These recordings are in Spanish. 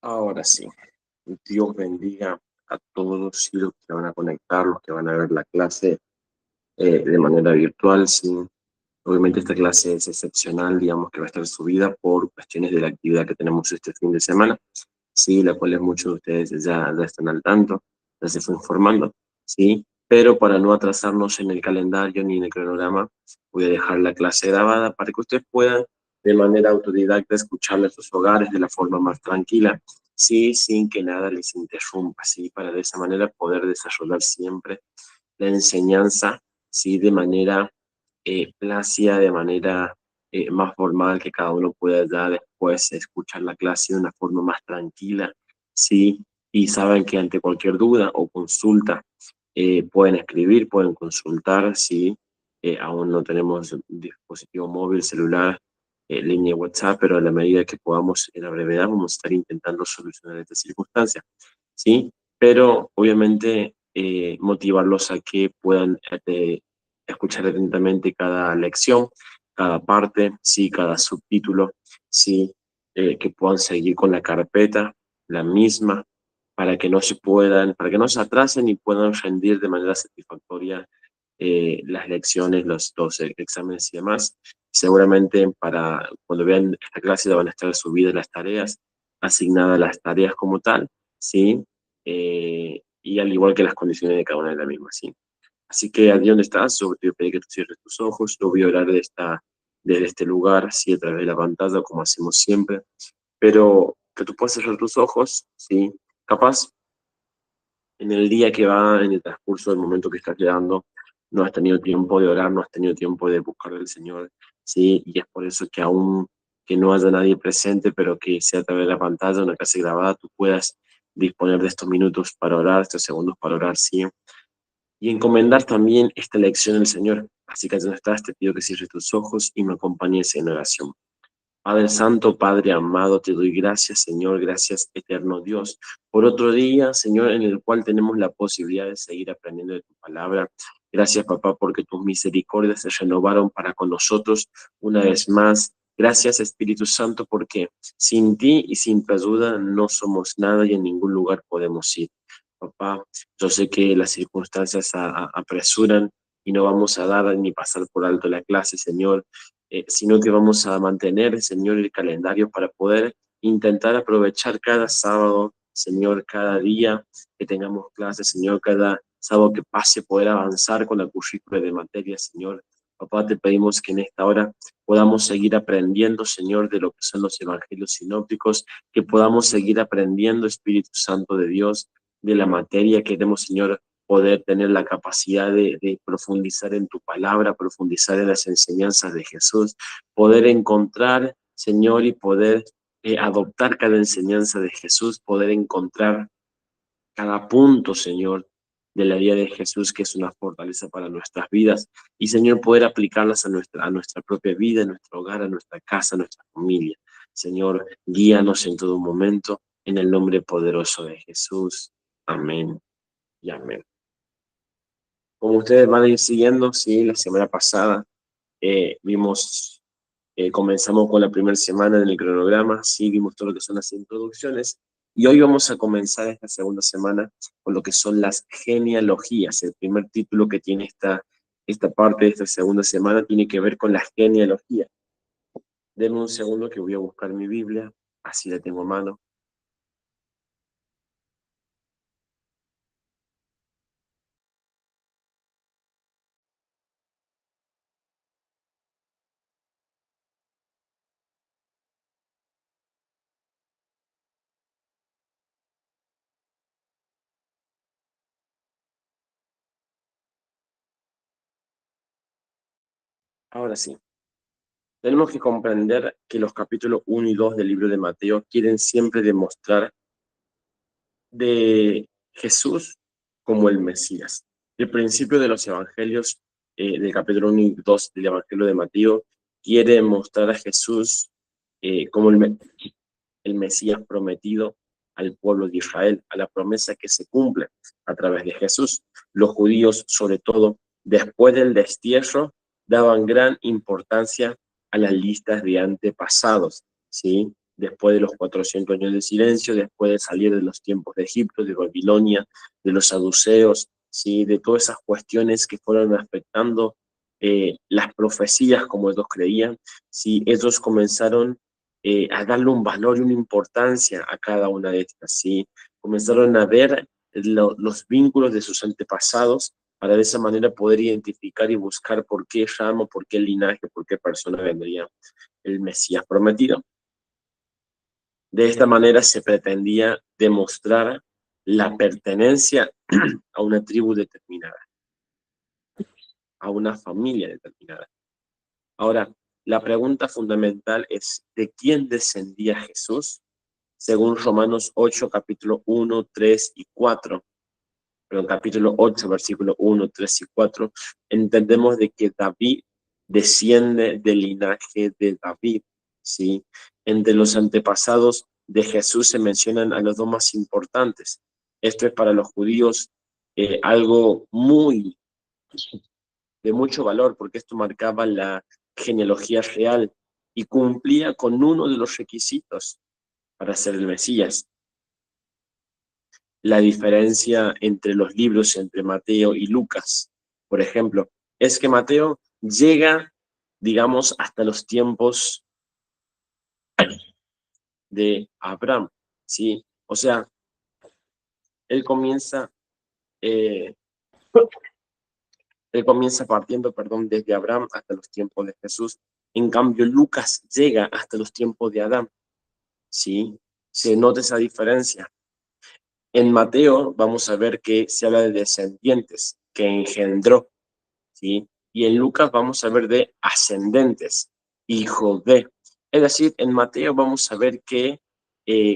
Ahora sí, Dios bendiga a todos los que van a conectar, los que van a ver la clase de manera virtual. Sí, obviamente esta clase es excepcional, digamos que va a estar subida por cuestiones de la actividad que tenemos este fin de semana, sí, la cual muchos de ustedes ya están al tanto, ya se fue informando, sí, pero para no atrasarnos en el calendario ni en el cronograma, voy a dejar la clase grabada para que ustedes puedan de manera autodidacta escucharla en sus hogares de la forma más tranquila, sí, sin que nada les interrumpa, sí, para de esa manera poder desarrollar siempre la enseñanza, sí, de manera plácida, de manera más formal, que cada uno pueda ya después escuchar la clase de una forma más tranquila, sí, y saben que ante cualquier duda o consulta pueden escribir, pueden consultar, sí, aún no tenemos dispositivo móvil, celular, línea WhatsApp, pero a la medida que podamos en la brevedad vamos a estar intentando solucionar esta circunstancia, sí, pero obviamente motivarlos a que puedan escuchar atentamente cada lección, cada parte, sí, cada subtítulo, sí, que puedan seguir con la carpeta, la misma, para que no se atrasen y puedan rendir de manera satisfactoria las lecciones, los exámenes y demás. Seguramente para cuando vean esta clase ya van a estar subidas las tareas, asignadas las tareas como tal, ¿sí? Y al igual que las condiciones de cada una de la misma, ¿sí? Así que allí donde estás, yo te pido que tú cierres tus ojos, yo voy a orar desde este lugar, sí, a través de la pantalla, como hacemos siempre, pero que tú puedas cerrar tus ojos, ¿sí? Capaz en el día que va, en el transcurso del momento que estás quedando, no has tenido tiempo de orar, no has tenido tiempo de buscar al Señor, ¿sí? Y es por eso que aún que no haya nadie presente, pero que sea a través de la pantalla, una clase grabada, tú puedas disponer de estos minutos para orar, estos segundos para orar, ¿sí? Y encomendar también esta lección al Señor. Así que ya no estás, te pido que cierres tus ojos y me acompañes en oración. Padre Santo, Padre amado, te doy gracias, Señor, gracias, eterno Dios, por otro día, Señor, en el cual tenemos la posibilidad de seguir aprendiendo de tu palabra. Gracias, papá, porque tus misericordias se renovaron para con nosotros una vez más. Gracias, Espíritu Santo, porque sin ti y sin tu ayuda no somos nada y en ningún lugar podemos ir. Papá, yo sé que las circunstancias apresuran y no vamos a dar ni pasar por alto la clase, Señor, sino que vamos a mantener, Señor, el calendario para poder intentar aprovechar cada sábado, Señor, cada día que tengamos clases, Señor, cada sábado que pase, poder avanzar con la currícula de materias, Señor. Papá, te pedimos que en esta hora podamos seguir aprendiendo, Señor, de lo que son los evangelios sinópticos, que podamos seguir aprendiendo, Espíritu Santo de Dios, de la materia. Queremos, Señor, poder tener la capacidad de profundizar en tu palabra, profundizar en las enseñanzas de Jesús, poder encontrar, Señor, y poder adoptar cada enseñanza de Jesús, poder encontrar cada punto, Señor, de la vida de Jesús, que es una fortaleza para nuestras vidas, y Señor, poder aplicarlas a nuestra propia vida, a nuestro hogar, a nuestra casa, a nuestra familia. Señor, guíanos en todo momento, en el nombre poderoso de Jesús. Amén y amén. Como ustedes van a ir siguiendo, sí, la semana pasada comenzamos con la primera semana en el cronograma, sí, vimos todo lo que son las introducciones, y hoy vamos a comenzar esta segunda semana con lo que son las genealogías. El primer título que tiene esta parte de esta segunda semana tiene que ver con la genealogía. Denme un segundo que voy a buscar mi Biblia, así la tengo a mano. Ahora sí. Tenemos que comprender que los capítulos 1 y 2 del libro de Mateo quieren siempre demostrar de Jesús como el Mesías. El principio de los evangelios, del capítulo 1 y 2 del Evangelio de Mateo, quiere mostrar a Jesús como el Mesías prometido al pueblo de Israel, a la promesa que se cumple a través de Jesús. Los judíos, sobre todo, después del destierro, daban gran importancia a las listas de antepasados, ¿sí? después de los 400 años de silencio, después de salir de los tiempos de Egipto, de Babilonia, de los saduceos, ¿sí? De todas esas cuestiones que fueron afectando las profecías como ellos creían, ¿sí? Ellos comenzaron a darle un valor y una importancia a cada una de estas, ¿sí? Comenzaron a ver los vínculos de sus antepasados para de esa manera poder identificar y buscar por qué ramo, por qué linaje, por qué persona vendría el Mesías prometido. De esta manera se pretendía demostrar la pertenencia a una tribu determinada, a una familia determinada. Ahora, la pregunta fundamental es, ¿de quién descendía Jesús? Según Romanos 8, capítulo 1, 3 y 4, pero en capítulo 8, versículo 1, 3 y 4, entendemos de que David desciende del linaje de David, ¿sí? Entre los antepasados de Jesús se mencionan a los dos más importantes. Esto es para los judíos algo de mucho valor, porque esto marcaba la genealogía real y cumplía con uno de los requisitos para ser el Mesías. La diferencia entre los libros, entre Mateo y Lucas, por ejemplo, es que Mateo llega, digamos, hasta los tiempos de Abraham, ¿sí? O sea, él comienza, eh, él comienza partiendo, perdón, desde Abraham hasta los tiempos de Jesús. En cambio, Lucas llega hasta los tiempos de Adán, ¿sí? Se nota esa diferencia. En Mateo vamos a ver que se habla de descendientes, que engendró, ¿sí? Y en Lucas vamos a ver de ascendentes, hijo de. Es decir, en Mateo vamos a ver que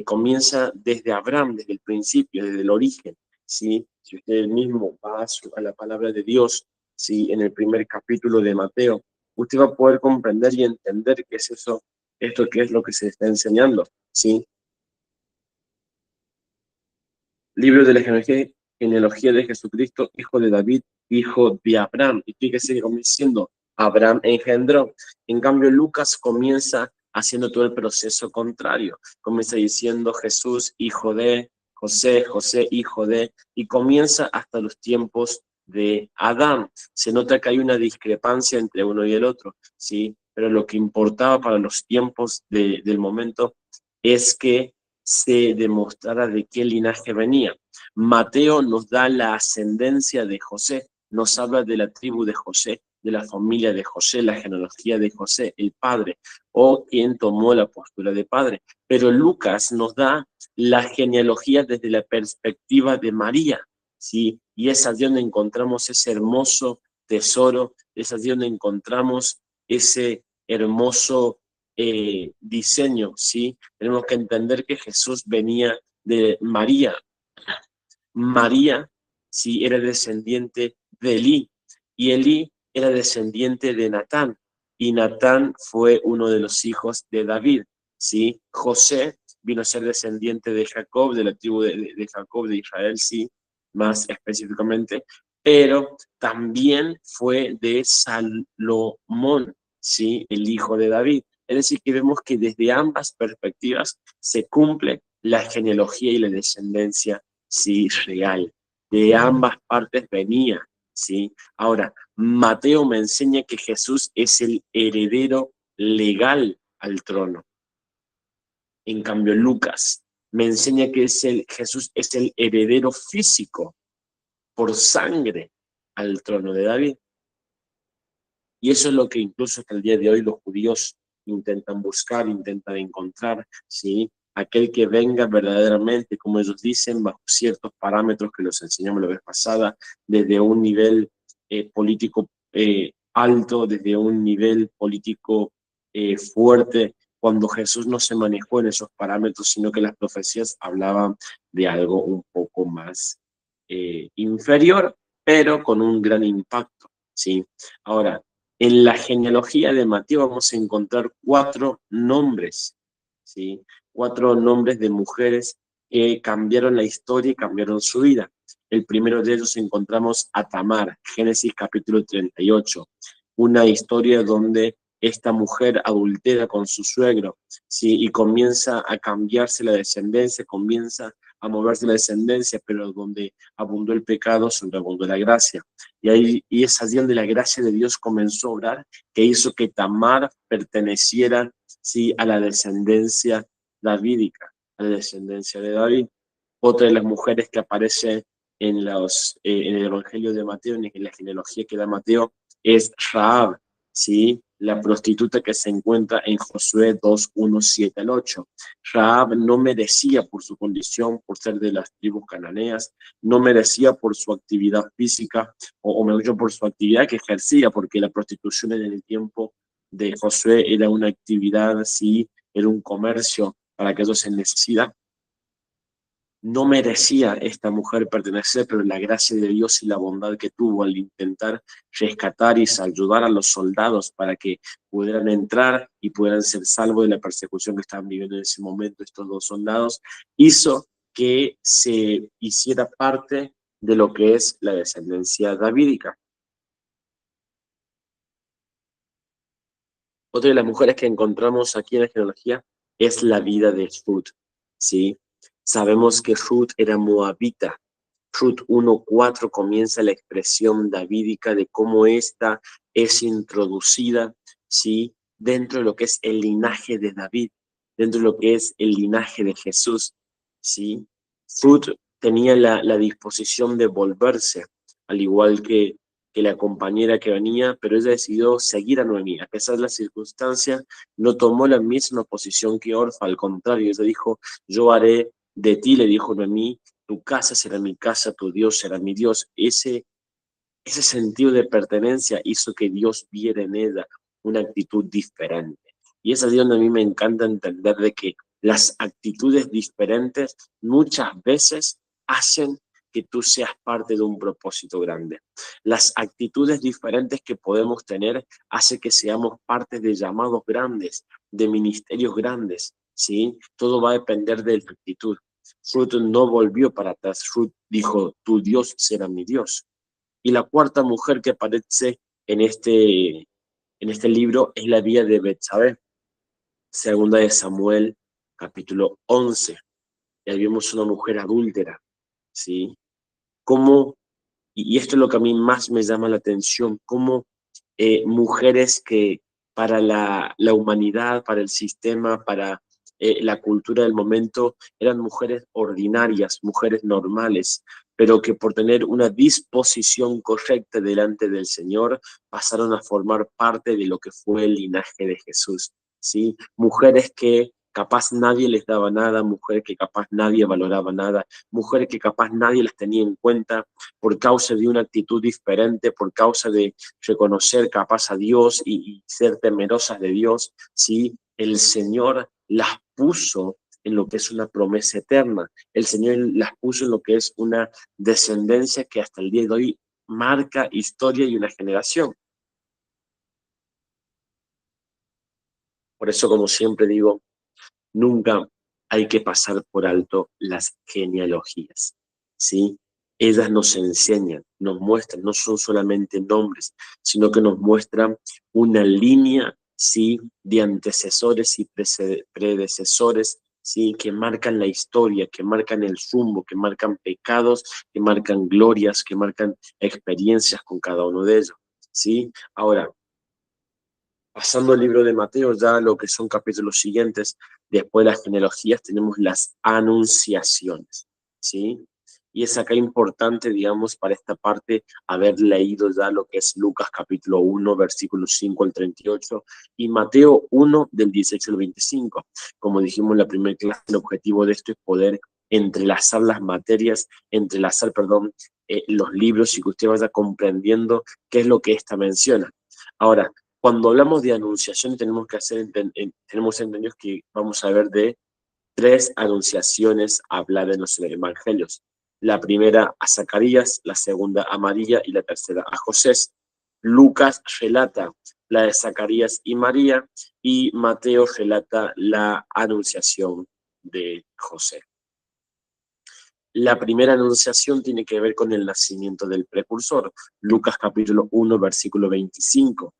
comienza desde Abraham, desde el principio, desde el origen, ¿sí? Si usted mismo va a la palabra de Dios, ¿sí? En el primer capítulo de Mateo, usted va a poder comprender y entender qué es eso, esto que es lo que se está enseñando, ¿sí? Libro de la genealogía de Jesucristo, hijo de David, hijo de Abraham. Y fíjese que comienza diciendo, Abraham engendró. En cambio, Lucas comienza haciendo todo el proceso contrario. Comienza diciendo Jesús, hijo de José, José, hijo de, y comienza hasta los tiempos de Adán. Se nota que hay una discrepancia entre uno y el otro, ¿sí? Pero lo que importaba para los tiempos del momento es que se demostrara de qué linaje venía. Mateo nos da la ascendencia de José, nos habla de la tribu de José, de la familia de José, la genealogía de José, el padre, o quien tomó la postura de padre. Pero Lucas nos da la genealogía desde la perspectiva de María, ¿sí? Y es allí donde encontramos ese hermoso tesoro, es allí donde encontramos ese hermoso diseño, ¿sí? Tenemos que entender que Jesús venía de María. María, ¿sí? Era descendiente de Elí, y Elí era descendiente de Natán, y Natán fue uno de los hijos de David, ¿sí? José vino a ser descendiente de Jacob, de la tribu de Jacob, de Israel, sí, más específicamente, pero también fue de Salomón, ¿sí? El hijo de David. Es decir, que vemos que desde ambas perspectivas se cumple la genealogía y la descendencia, sí, real. De ambas partes venía, ¿sí? Ahora, Mateo me enseña que Jesús es el heredero legal al trono. En cambio, Lucas me enseña que Jesús es el heredero físico por sangre al trono de David. Y eso es lo que incluso hasta el día de hoy los judíos intentan buscar, intentan encontrar, ¿sí? Aquel que venga verdaderamente, como ellos dicen, bajo ciertos parámetros que nos enseñamos la vez pasada, desde un nivel político alto, desde un nivel político fuerte, cuando Jesús no se manejó en esos parámetros, sino que las profecías hablaban de algo un poco más inferior, pero con un gran impacto, ¿sí? Ahora, en la genealogía de Mateo vamos a encontrar 4 nombres, ¿sí? 4 nombres de mujeres que cambiaron la historia y cambiaron su vida. El primero de ellos encontramos a Tamar, Génesis capítulo 38, una historia donde esta mujer adultera con su suegro, ¿sí? Y comienza a cambiarse la descendencia, comienza a moverse la descendencia, pero donde abundó el pecado, sobreabundó la gracia. Y es allí donde la gracia de Dios comenzó a obrar, que hizo que Tamar perteneciera, ¿sí?, a la descendencia davídica, a la descendencia de David. Otra de las mujeres que aparece en el Evangelio de Mateo, en la genealogía que da Mateo, es Rahab, ¿sí? La prostituta que se encuentra en Josué 2, 1, 7 al 8. Rahab no merecía por su condición, por ser de las tribus cananeas, no merecía por su actividad física, o mejor dicho, por su actividad que ejercía, porque la prostitución en el tiempo de Josué era una actividad, sí, era un comercio para aquellos en necesidad. No merecía esta mujer pertenecer, pero la gracia de Dios y la bondad que tuvo al intentar rescatar y ayudar a los soldados para que pudieran entrar y pudieran ser salvos de la persecución que estaban viviendo en ese momento estos dos soldados, hizo que se hiciera parte de lo que es la descendencia davídica. Otra de las mujeres que encontramos aquí en la genealogía es la vida de Ruth, ¿sí? Sabemos que Ruth era moabita. Ruth 1:4 comienza la expresión davídica de cómo ésta es introducida, ¿sí?, dentro de lo que es el linaje de David, dentro de lo que es el linaje de Jesús, ¿sí? Ruth tenía la disposición de volverse, al igual que la compañera que venía, pero ella decidió seguir a Noemí. A pesar de las circunstancias, no tomó la misma posición que Orfa, al contrario, ella dijo, yo haré de ti, le dijo Noemí, tu casa será mi casa, tu Dios será mi Dios. Ese sentido de pertenencia hizo que Dios viera en ella una actitud diferente. Y es ahí donde a mí me encanta entender de que las actitudes diferentes muchas veces hacen que tú seas parte de un propósito grande. Las actitudes diferentes que podemos tener hace que seamos parte de llamados grandes, de ministerios grandes, ¿sí? Todo va a depender de la actitud. Ruth no volvió para atrás. Ruth dijo, tu Dios será mi Dios. Y la cuarta mujer que aparece en este libro es la vida de Betsabé, segunda de Samuel, capítulo 11. Y ahí vemos una mujer adúltera, ¿sí? Cómo, y esto es lo que a mí más me llama la atención, cómo mujeres que para la humanidad, para el sistema, para la cultura del momento, eran mujeres ordinarias, mujeres normales, pero que por tener una disposición correcta delante del Señor, pasaron a formar parte de lo que fue el linaje de Jesús, ¿sí? Mujeres que capaz nadie les daba nada, mujeres que capaz nadie valoraba nada, mujeres que capaz nadie las tenía en cuenta por causa de una actitud diferente, por causa de reconocer capaz a Dios y ser temerosas de Dios, ¿sí? El Señor las puso en lo que es una promesa eterna. El Señor las puso en lo que es una descendencia que hasta el día de hoy marca historia y una generación. Por eso, como siempre digo, nunca hay que pasar por alto las genealogías, ¿sí? Ellas nos enseñan, nos muestran, no son solamente nombres, sino que nos muestran una línea, ¿sí?, de antecesores y predecesores, ¿sí?, que marcan la historia, que marcan el rumbo, que marcan pecados, que marcan glorias, que marcan experiencias con cada uno de ellos, ¿sí? Ahora, pasando al libro de Mateo, ya lo que son capítulos siguientes, después de las genealogías tenemos las anunciaciones, ¿sí? Y es acá importante, digamos, para esta parte, haber leído ya lo que es Lucas capítulo 1, versículos 5 al 38, y Mateo 1, del 18 al 25. Como dijimos en la primera clase, el objetivo de esto es poder entrelazar las materias, perdón, los libros y que usted vaya comprendiendo qué es lo que esta menciona. Ahora, cuando hablamos de anunciación tenemos que tenemos entendido que vamos a ver de tres anunciaciones habladas en los evangelios. La primera a Zacarías, la segunda a María y la tercera a José. Lucas relata la de Zacarías y María y Mateo relata la anunciación de José. La primera anunciación tiene que ver con el nacimiento del precursor. Lucas capítulo 1, versículo 25.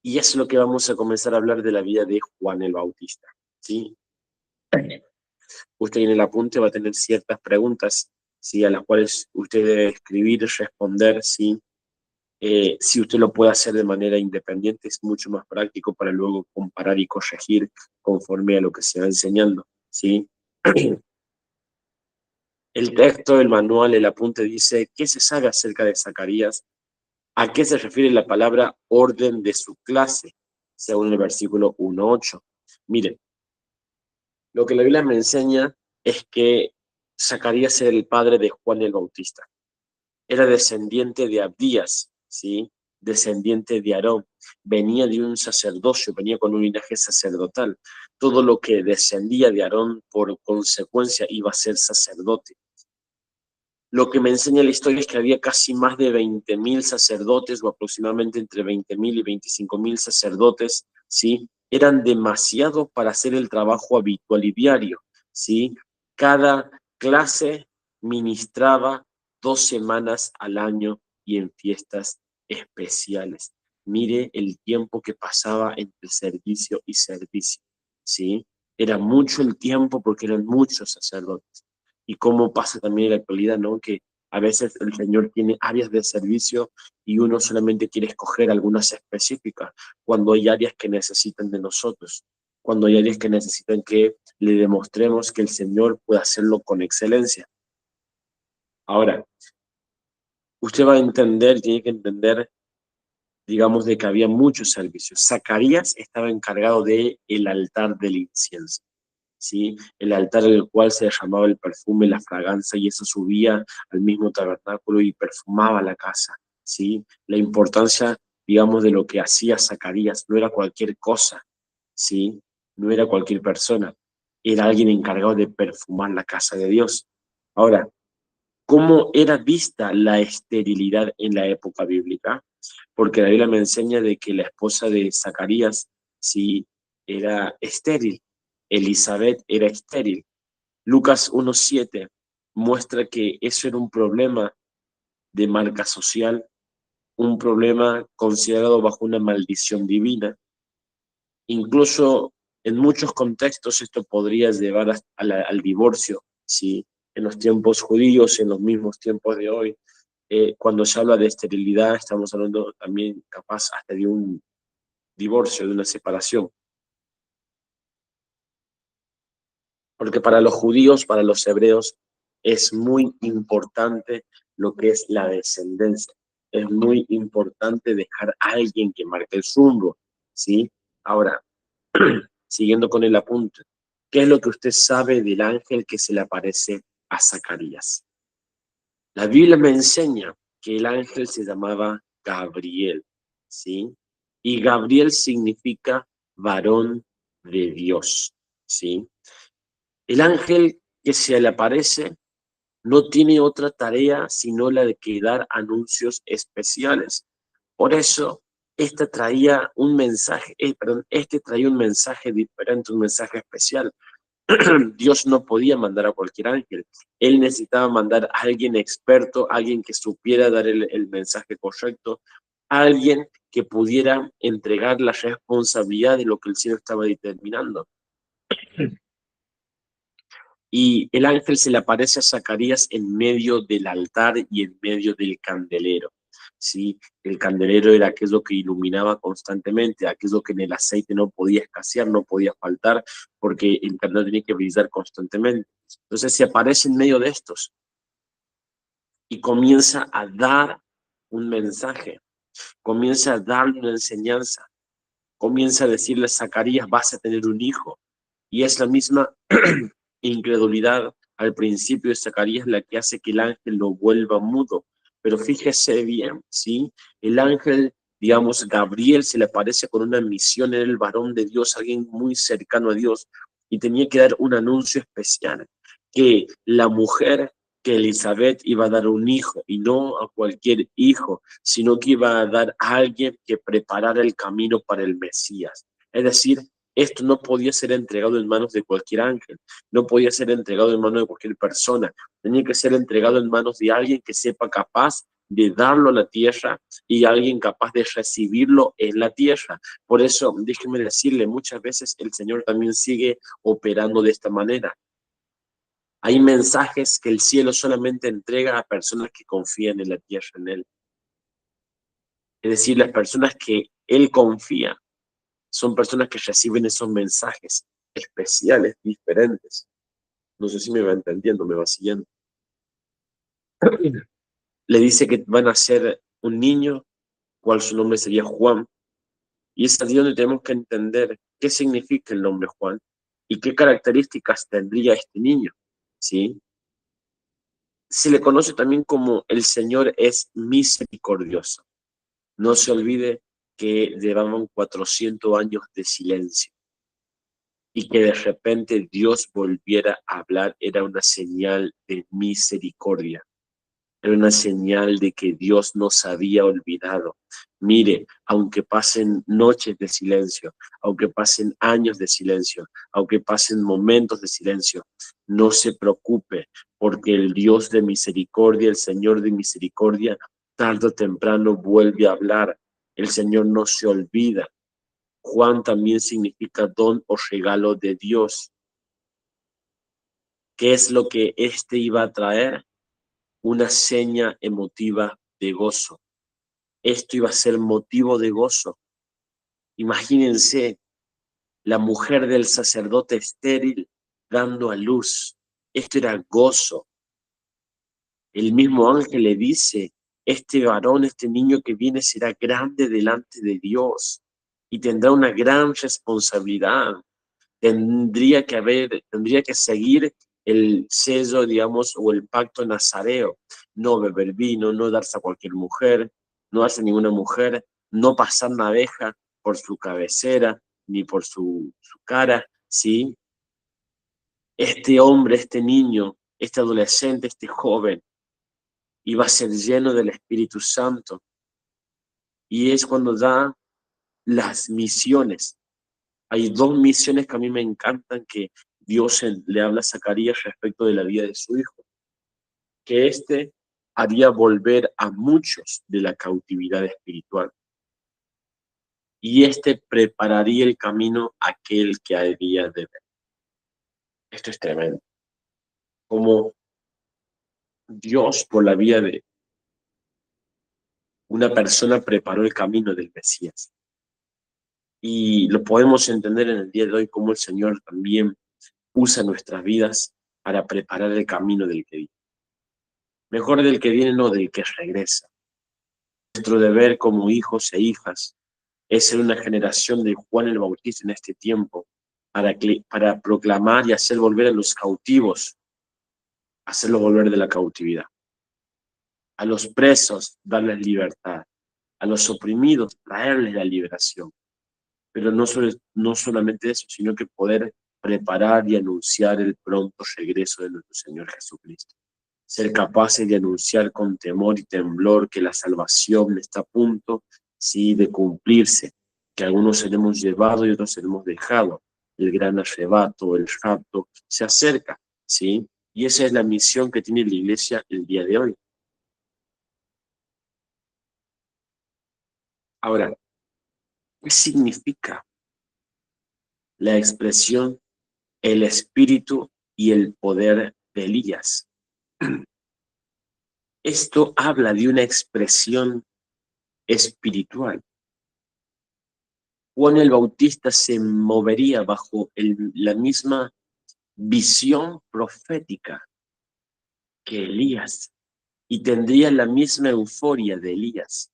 Y es lo que vamos a comenzar a hablar de la vida de Juan el Bautista, ¿sí? Usted en el apunte va a tener ciertas preguntas, ¿sí? A las cuales usted debe escribir, responder, ¿sí? Si usted lo puede hacer de manera independiente, es mucho más práctico para luego comparar y corregir conforme a lo que se va enseñando, ¿sí? El texto, el manual, el apunte dice, ¿qué se sabe acerca de Zacarías? ¿A qué se refiere la palabra orden de su clase? Según el versículo 1.8. Miren, lo que la Biblia me enseña es que Zacarías era el padre de Juan el Bautista. Era descendiente de Abdías, ¿sí? Descendiente de Aarón. Venía de un sacerdocio, venía con un linaje sacerdotal. Todo lo que descendía de Aarón, por consecuencia, iba a ser sacerdote. Lo que me enseña la historia es que había casi más de 20.000 sacerdotes, o aproximadamente entre 20.000 y 25.000 sacerdotes, ¿sí? Eran demasiados para hacer el trabajo habitual y diario, ¿sí? Cada clase ministraba 2 semanas al año y en fiestas especiales. Mire el tiempo que pasaba entre servicio y servicio, ¿sí? Era mucho el tiempo porque eran muchos sacerdotes. Y cómo pasa también en la actualidad, ¿no? Que a veces el Señor tiene áreas de servicio y uno solamente quiere escoger algunas específicas, cuando hay áreas que necesitan de nosotros, cuando hay áreas que necesitan que le demostremos que el Señor puede hacerlo con excelencia. Ahora, usted va a entender, tiene que entender, digamos, de que había muchos servicios. Zacarías estaba encargado del altar del incienso, ¿sí? El altar en el cual se derramaba el perfume, la fragancia, y eso subía al mismo tabernáculo y perfumaba la casa, ¿sí? La importancia, digamos, de lo que hacía Zacarías no era cualquier cosa, ¿sí? No era cualquier persona, era alguien encargado de perfumar la casa de Dios. Ahora, ¿cómo era vista la esterilidad en la época bíblica? Porque la Biblia me enseña de que la esposa de Zacarías, sí, era estéril. Elizabeth era estéril. Lucas 1.7 muestra que eso era un problema de marca social, un problema considerado bajo una maldición divina. Incluso en muchos contextos esto podría llevar al divorcio, ¿sí? En los tiempos judíos, en los mismos tiempos de hoy, cuando se habla de esterilidad, estamos hablando también capaz hasta de un divorcio, de una separación. Porque para los judíos, para los hebreos, es muy importante lo que es la descendencia. Es muy importante dejar a alguien que marque el rumbo, ¿sí? Ahora, siguiendo con el apunte, ¿qué es lo que usted sabe del ángel que se le aparece a Zacarías? La Biblia me enseña que el ángel se llamaba Gabriel, ¿sí? Y Gabriel significa varón de Dios, ¿sí? El ángel que se le aparece no tiene otra tarea sino la de que dar anuncios especiales. Por eso, este traía un mensaje diferente, un mensaje especial. Dios no podía mandar a cualquier ángel. Él necesitaba mandar a alguien experto, alguien que supiera dar el mensaje correcto, alguien que pudiera entregar la responsabilidad de lo que el cielo estaba determinando. Y el ángel se le aparece a Zacarías en medio del altar y en medio del candelero. ¿Sí? El candelero era aquello que iluminaba constantemente, aquello que en el aceite no podía escasear, no podía faltar, porque el candelero tenía que brillar constantemente. Entonces se aparece en medio de estos y comienza a dar un mensaje, comienza a darle una enseñanza, comienza a decirle a Zacarías, vas a tener un hijo. Y es la misma incredulidad al principio de Zacarías la que hace que el ángel lo vuelva mudo. Pero fíjese bien, ¿sí? El ángel, digamos, Gabriel se le aparece con una misión, era el varón de Dios, alguien muy cercano a Dios, y tenía que dar un anuncio especial, que la mujer, que Elizabeth iba a dar un hijo, y no a cualquier hijo, sino que iba a dar a alguien que preparara el camino para el Mesías. Es decir, esto no podía ser entregado en manos de cualquier ángel, no podía ser entregado en manos de cualquier persona, tenía que ser entregado en manos de alguien que sepa capaz de darlo a la tierra y alguien capaz de recibirlo en la tierra. Por eso, déjeme decirle, muchas veces el Señor también sigue operando de esta manera. Hay mensajes que el cielo solamente entrega a personas que confían en la tierra, en Él. Es decir, las personas que Él confía son personas que reciben esos mensajes especiales, diferentes. No sé si me va entendiendo, me va siguiendo. Le dice que van a ser un niño, cual su nombre sería Juan. Y es allí donde tenemos que entender qué significa el nombre Juan y qué características tendría este niño, ¿sí? Se le conoce también como el Señor es misericordioso. No se olvide que llevaban 400 años de silencio y que de repente Dios volviera a hablar era una señal de misericordia. Era una señal de que Dios nos había olvidado. Mire, aunque pasen noches de silencio, aunque pasen años de silencio, aunque pasen momentos de silencio, no se preocupe, porque el Dios de misericordia, el Señor de misericordia, tarde o temprano vuelve a hablar. El Señor no se olvida. Juan también significa don o regalo de Dios. ¿Qué es lo que éste iba a traer? Una seña emotiva de gozo. Esto iba a ser motivo de gozo. Imagínense la mujer del sacerdote estéril dando a luz. Esto era gozo. El mismo ángel le dice, este varón, este niño que viene será grande delante de Dios y tendrá una gran responsabilidad. Tendría que seguir el sello, digamos, o el pacto nazareo, no beber vino, no darse a cualquier mujer, no darse a ninguna mujer, no pasar navaja por su cabecera, ni por su cara, ¿sí? Este hombre, este niño, este adolescente, este joven, iba a ser lleno del Espíritu Santo, y es cuando da las misiones. Hay dos misiones que a mí me encantan que Dios le habla a Zacarías respecto de la vida de su hijo, que éste haría volver a muchos de la cautividad espiritual y éste prepararía el camino a aquel que había de ver. Esto es tremendo. Como Dios por la vida de una persona preparó el camino del Mesías. Y lo podemos entender en el día de hoy como el Señor también usa nuestras vidas para preparar el camino del que viene. Mejor del que viene, no del que regresa. Nuestro deber como hijos e hijas es ser una generación de Juan el Bautista en este tiempo para proclamar y hacer volver a los cautivos, hacerlos volver de la cautividad. A los presos, darles libertad. A los oprimidos, traerles la liberación. Pero no solamente eso, sino que poder preparar y anunciar el pronto regreso de nuestro Señor Jesucristo. Ser capaces de anunciar con temor y temblor que la salvación está a punto, sí, de cumplirse, que algunos seremos llevados y otros seremos dejados. El gran arrebato, el rapto, se acerca, ¿sí? Y esa es la misión que tiene la iglesia el día de hoy. Ahora, ¿qué significa la expresión el espíritu y el poder de Elías? Esto habla de una expresión espiritual. Juan el Bautista se movería bajo la misma visión profética que Elías y tendría la misma euforia de Elías.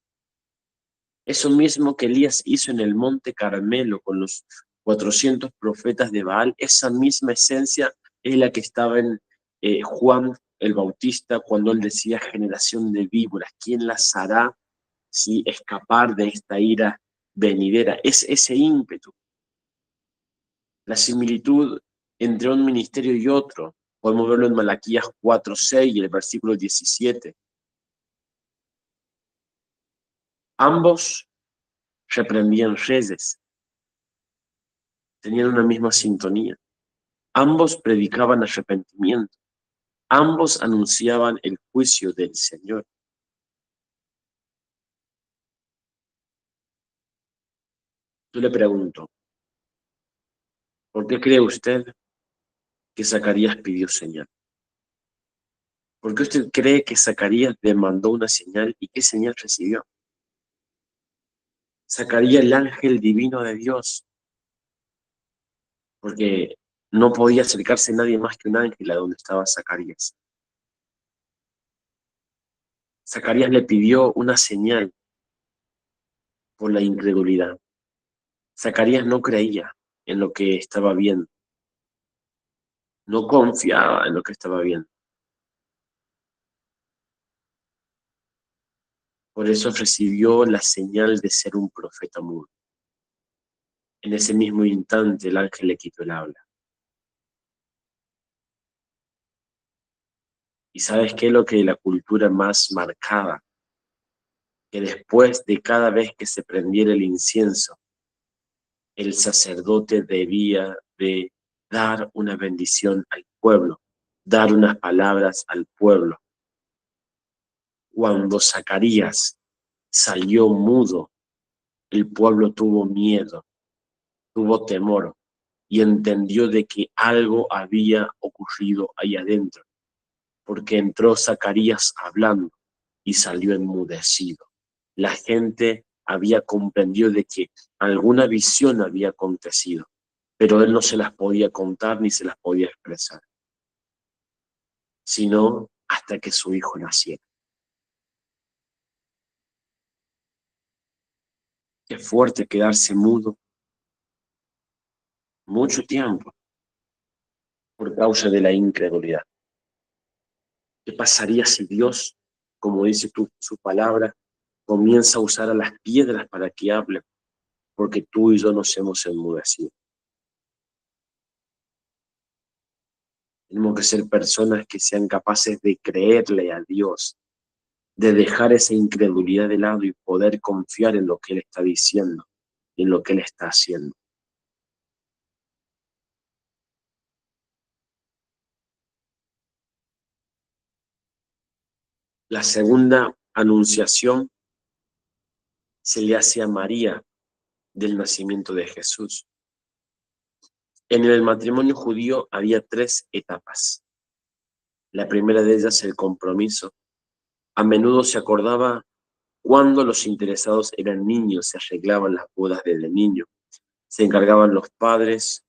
Eso mismo que Elías hizo en el monte Carmelo con los 400 profetas de Baal, esa misma esencia es la que estaba en Juan el Bautista cuando él decía generación de víboras, ¿quién las hará si escapar de esta ira venidera? Es ese ímpetu. La similitud entre un ministerio y otro, podemos verlo en Malaquías 4:6 y el versículo 17. Ambos reprendían reyes, tenían una misma sintonía. Ambos predicaban arrepentimiento. Ambos anunciaban el juicio del Señor. Yo le pregunto, ¿por qué cree usted que Zacarías pidió señal? ¿Por qué usted cree que Zacarías demandó una señal y qué señal recibió? Zacarías, el ángel divino de Dios, porque no podía acercarse nadie más que un ángel a donde estaba Zacarías. Zacarías le pidió una señal por la incredulidad. Zacarías no creía en lo que estaba viendo, no confiaba en lo que estaba viendo. Por eso recibió la señal de ser un profeta mudo. En ese mismo instante el ángel le quitó el habla. ¿Y sabes qué es lo que la cultura más marcaba? Que después de cada vez que se prendiera el incienso, el sacerdote debía de dar una bendición al pueblo, dar unas palabras al pueblo. Cuando Zacarías salió mudo, el pueblo tuvo miedo, tuvo temor y entendió de que algo había ocurrido ahí adentro, porque entró Zacarías hablando y salió enmudecido. La gente había comprendido de que alguna visión había acontecido, pero él no se las podía contar ni se las podía expresar, sino hasta que su hijo naciera. Qué fuerte quedarse mudo mucho tiempo por causa de la incredulidad. ¿Qué pasaría si Dios, como dice su palabra, comienza a usar a las piedras para que hablen? Porque tú y yo nos hemos enmudecido. Tenemos que ser personas que sean capaces de creerle a Dios, de dejar esa incredulidad de lado y poder confiar en lo que Él está diciendo, en lo que Él está haciendo. La segunda anunciación se le hace a María del nacimiento de Jesús. En el matrimonio judío había tres etapas. La primera de ellas, el compromiso. A menudo se acordaba cuando los interesados eran niños, se arreglaban las bodas desde niño, se encargaban los padres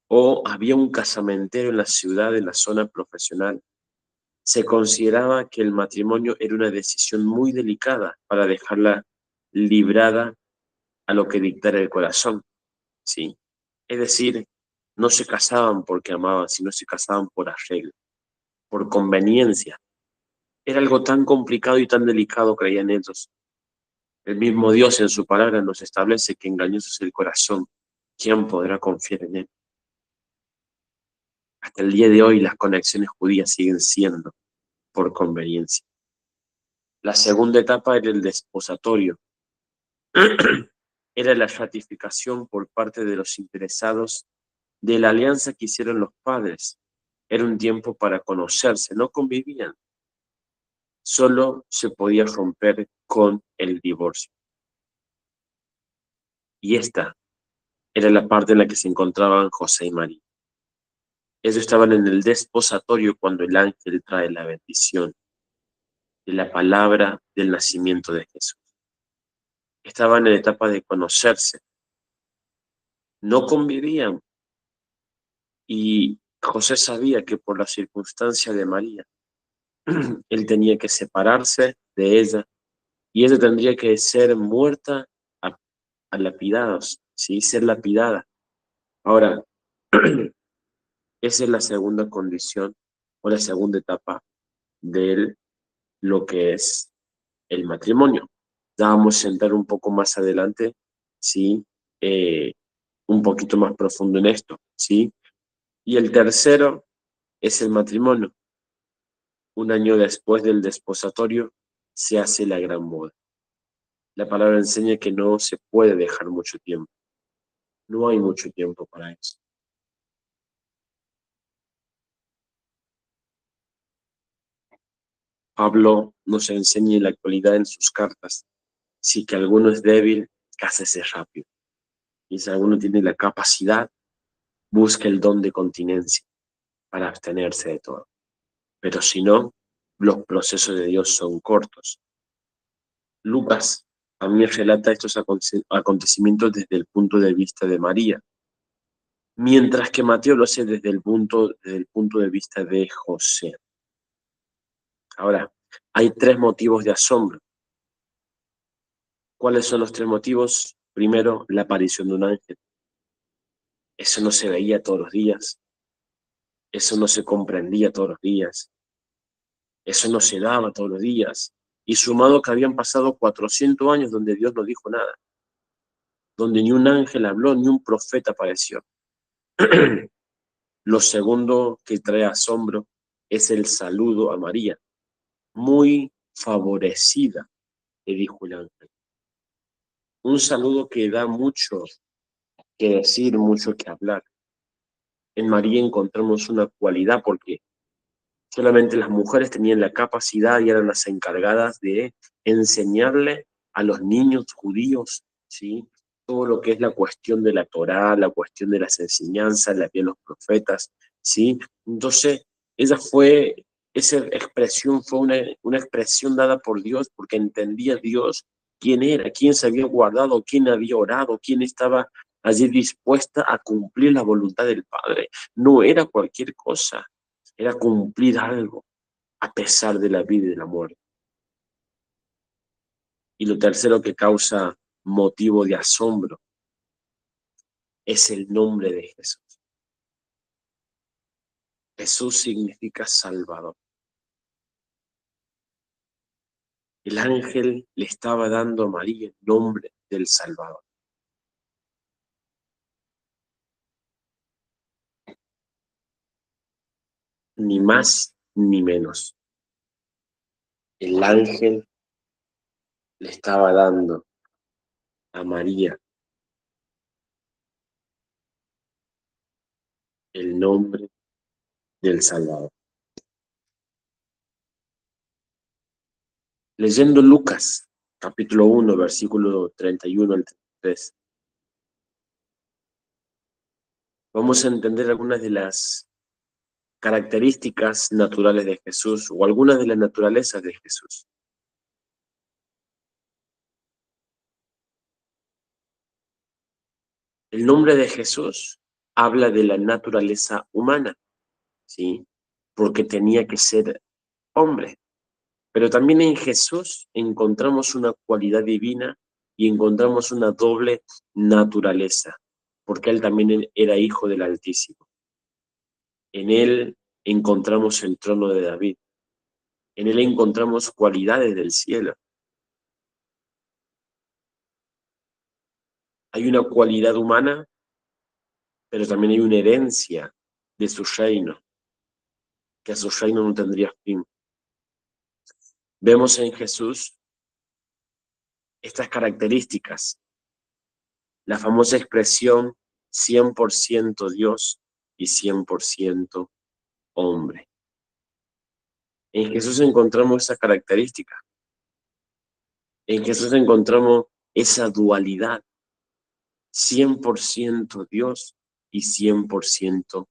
o había un casamentero en la ciudad, en la zona profesional. Se consideraba que el matrimonio era una decisión muy delicada para dejarla librada a lo que dictara el corazón, ¿sí? Es decir, no se casaban porque amaban, sino se casaban por arreglo, por conveniencia. Era algo tan complicado y tan delicado, creían ellos. El mismo Dios en su palabra nos establece que engañoso es el corazón. ¿Quién podrá confiar en él? Hasta el día de hoy las conexiones judías siguen siendo por conveniencia. La segunda etapa era el desposatorio. Era la ratificación por parte de los interesados de la alianza que hicieron los padres. Era un tiempo para conocerse, no convivían. Solo se podía romper con el divorcio. Y esta era la parte en la que se encontraban José y María. Ellos estaban en el desposatorio cuando el ángel trae la bendición de la palabra del nacimiento de Jesús. Estaban en la etapa de conocerse, no convivían y José sabía que por la circunstancia de María, él tenía que separarse de ella y ella tendría que ser muerta a, a lapidados, ¿sí? Ser lapidada. Ahora, esa es la segunda condición o la segunda etapa de lo que es el matrimonio. Ya vamos a entrar un poco más adelante, ¿sí? Eh, un poquito más profundo en esto, ¿sí? Y el tercero es el matrimonio. Un año después del desposatorio se hace la gran boda. La palabra enseña que no se puede dejar mucho tiempo. No hay mucho tiempo para eso. Pablo nos enseña en la actualidad en sus cartas, si que alguno es débil, cásese rápido. Y si alguno tiene la capacidad, busca el don de continencia para abstenerse de todo. Pero si no, los procesos de Dios son cortos. Lucas a mí relata estos acontecimientos desde el punto de vista de María, mientras que Mateo lo hace desde el punto de vista de José. Ahora, hay tres motivos de asombro. ¿Cuáles son los tres motivos? Primero, la aparición de un ángel. Eso no se veía todos los días, eso no se comprendía todos los días, eso no se daba todos los días. Y sumado que habían pasado 400 años donde Dios no dijo nada, donde ni un ángel habló, ni un profeta apareció. Lo segundo que trae asombro es el saludo a María. Muy favorecida, le dijo el ángel. Un saludo que da mucho que decir, mucho que hablar. En María encontramos una cualidad porque solamente las mujeres tenían la capacidad y eran las encargadas de enseñarle a los niños judíos, ¿sí? Todo lo que es la cuestión de la Torá, la cuestión de las enseñanzas, la de los profetas, ¿sí? Entonces, esa expresión fue una expresión dada por Dios porque entendía Dios quién era, quién se había guardado, quién había orado, quién estaba allí dispuesta a cumplir la voluntad del Padre. No era cualquier cosa, era cumplir algo a pesar de la vida y de la muerte. Y lo tercero que causa motivo de asombro es el nombre de Jesús. Jesús significa Salvador. El ángel le estaba dando a María el nombre del Salvador. Ni más ni menos. El ángel le estaba dando a María el nombre del Salvador. Leyendo Lucas, capítulo 1, versículo 31 al 33, vamos a entender algunas de las características naturales de Jesús o algunas de las naturalezas de Jesús. El nombre de Jesús habla de la naturaleza humana, ¿sí? Porque tenía que ser hombre. Pero también en Jesús encontramos una cualidad divina y encontramos una doble naturaleza, porque él también era hijo del Altísimo. En él encontramos el trono de David. En él encontramos cualidades del cielo. Hay una cualidad humana, pero también hay una herencia de su reino, que a su reino no tendría fin. Vemos en Jesús estas características, la famosa expresión 100% Dios y 100% hombre. En Jesús encontramos esa característica, en Jesús encontramos esa dualidad, 100% Dios y 100%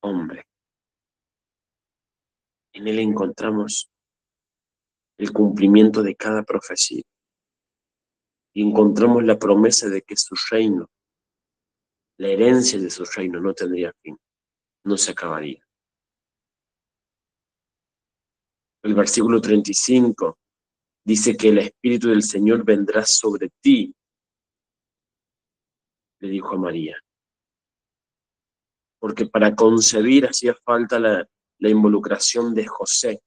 hombre. En él encontramos el cumplimiento de cada profecía y encontramos la promesa de que su reino, la herencia de su reino no tendría fin, no se acabaría. El versículo 35 dice que el Espíritu del Señor vendrá sobre ti, le dijo a María, porque para concebir hacía falta la involucración de José,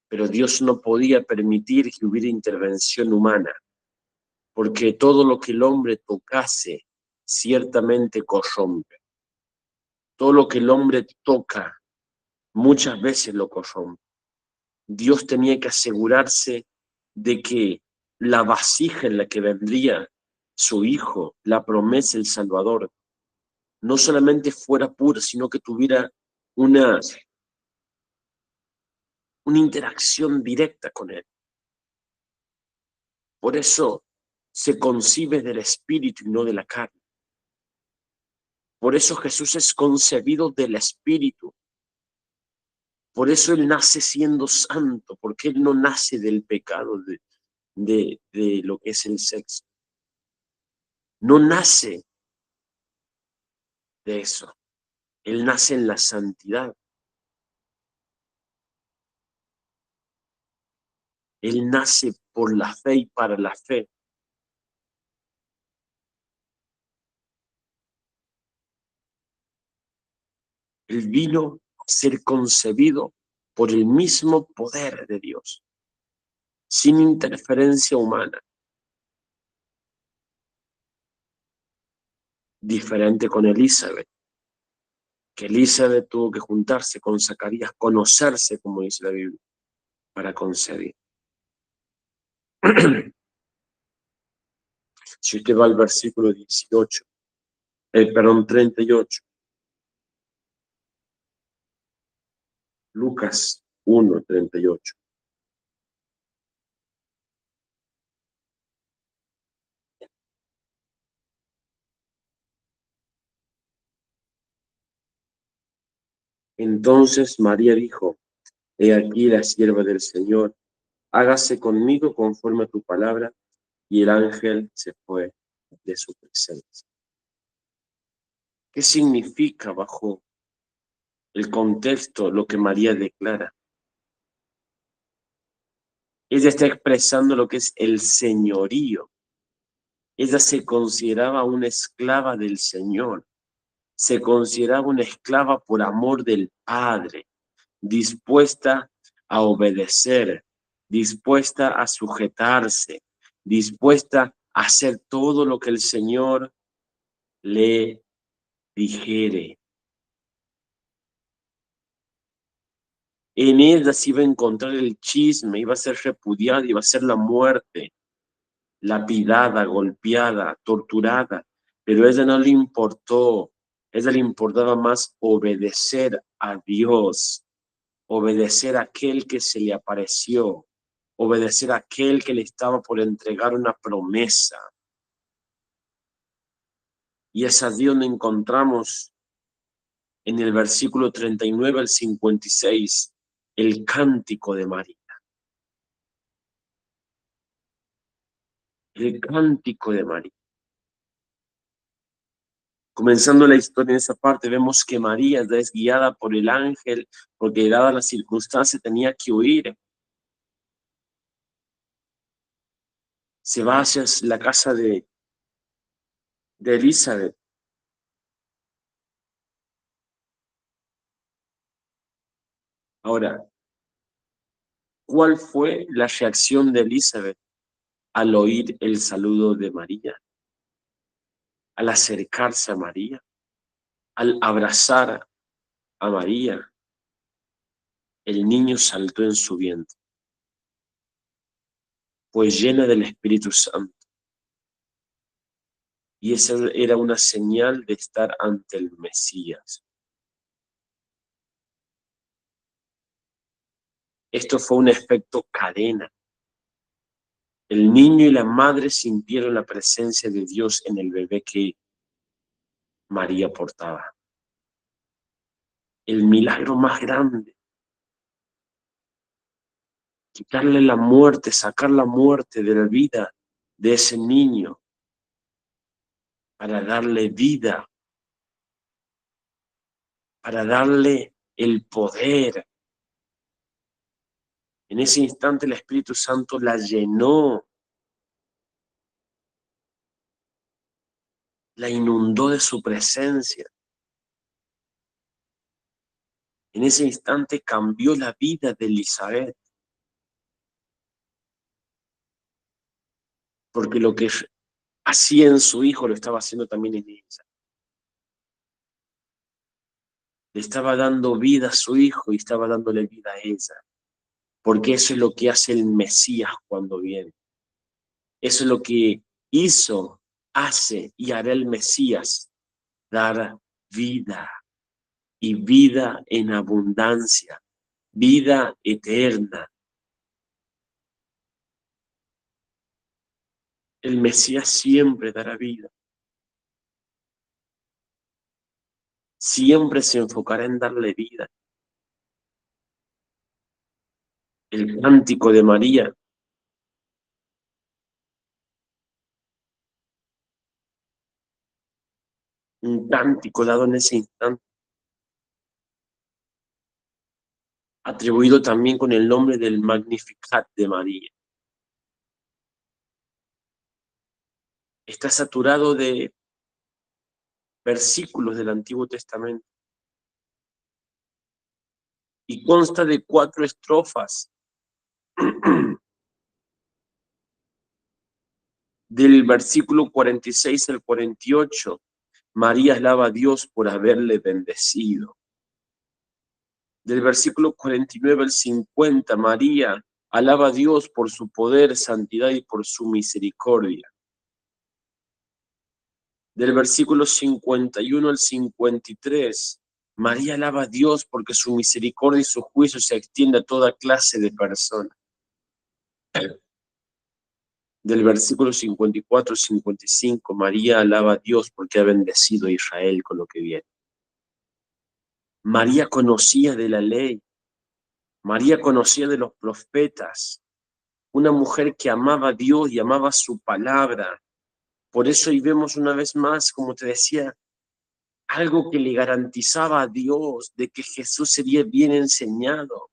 pero Dios no podía permitir que hubiera intervención humana, porque todo lo que el hombre tocase ciertamente corrompe. Todo lo que el hombre toca muchas veces lo corrompe. Dios tenía que asegurarse de que la vasija en la que vendría su Hijo, la promesa, el Salvador, no solamente fuera pura, sino que tuviera una interacción directa con Él. Por eso se concibe del Espíritu y no de la carne. Por eso Jesús es concebido del Espíritu. Por eso Él nace siendo santo, porque Él no nace del pecado, de lo que es el sexo. No nace de eso. Él nace en la santidad. Él nace por la fe y para la fe. Él vino a ser concebido por el mismo poder de Dios, sin interferencia humana. Diferente con Elizabeth, que Elizabeth tuvo que juntarse con Zacarías, conocerse, como dice la Biblia, para concebir. Si usted va al versículo 18, perdón, 38, Lucas 1, 38. Entonces María dijo: He aquí la sierva del Señor, hágase conmigo conforme a tu palabra. Y el ángel se fue de su presencia. ¿Qué significa bajo el contexto lo que María declara? Ella está expresando lo que es el señorío. Ella se consideraba una esclava del Señor, se consideraba una esclava por amor del Padre, dispuesta a obedecer, dispuesta a sujetarse, dispuesta a hacer todo lo que el Señor le dijere. En ella se iba a encontrar el chisme, iba a ser repudiada, iba a ser la muerte, lapidada, golpeada, torturada, pero a ella no le importó, a ella le importaba más obedecer a Dios, obedecer a aquel que se le apareció, obedecer a aquel que le estaba por entregar una promesa. Y es allí donde encontramos en el versículo 39 al 56 el cántico de María. El cántico de María. Comenzando la historia en esa parte, vemos que María ya es guiada por el ángel, porque dada la circunstancia tenía que huir. Se va hacia la casa de Elizabeth. Ahora, ¿cuál fue la reacción de Elizabeth al oír el saludo de María? Al acercarse a María, al abrazar a María, el niño saltó en su vientre, pues llena del Espíritu Santo. Y esa era una señal de estar ante el Mesías. Esto fue un efecto cadena. El niño y la madre sintieron la presencia de Dios en el bebé que María portaba. El milagro más grande, quitarle la muerte, sacar la muerte de la vida de ese niño para darle vida, para darle el poder. En ese instante el Espíritu Santo la llenó, la inundó de su presencia. En ese instante cambió la vida de Elizabeth, porque lo que hacía en su hijo lo estaba haciendo también en ella. Le estaba dando vida a su hijo y estaba dándole vida a ella, porque eso es lo que hace el Mesías cuando viene. Eso es lo que hizo, hace y hará el Mesías, dar vida y vida en abundancia, vida eterna. El Mesías siempre dará vida. siempre se enfocará en darle vida. El cántico de María, un cántico dado en ese instante, atribuido también con el nombre del Magnificat de María. Está saturado de versículos del Antiguo Testamento y consta de 4 estrofas. Del versículo 46 al 48, María alaba a Dios por haberle bendecido. Del versículo 49 al 50, María alaba a Dios por su poder, santidad y por su misericordia. Del versículo 51 al 53, María alaba a Dios porque su misericordia y su juicio se extiende a toda clase de personas. Del versículo 54 al 55, María alaba a Dios porque ha bendecido a Israel con lo que viene. María conocía de la ley, María conocía de los profetas, una mujer que amaba a Dios y amaba su palabra. Por eso hoy vemos una vez más, como te decía, algo que le garantizaba a Dios de que Jesús sería bien enseñado,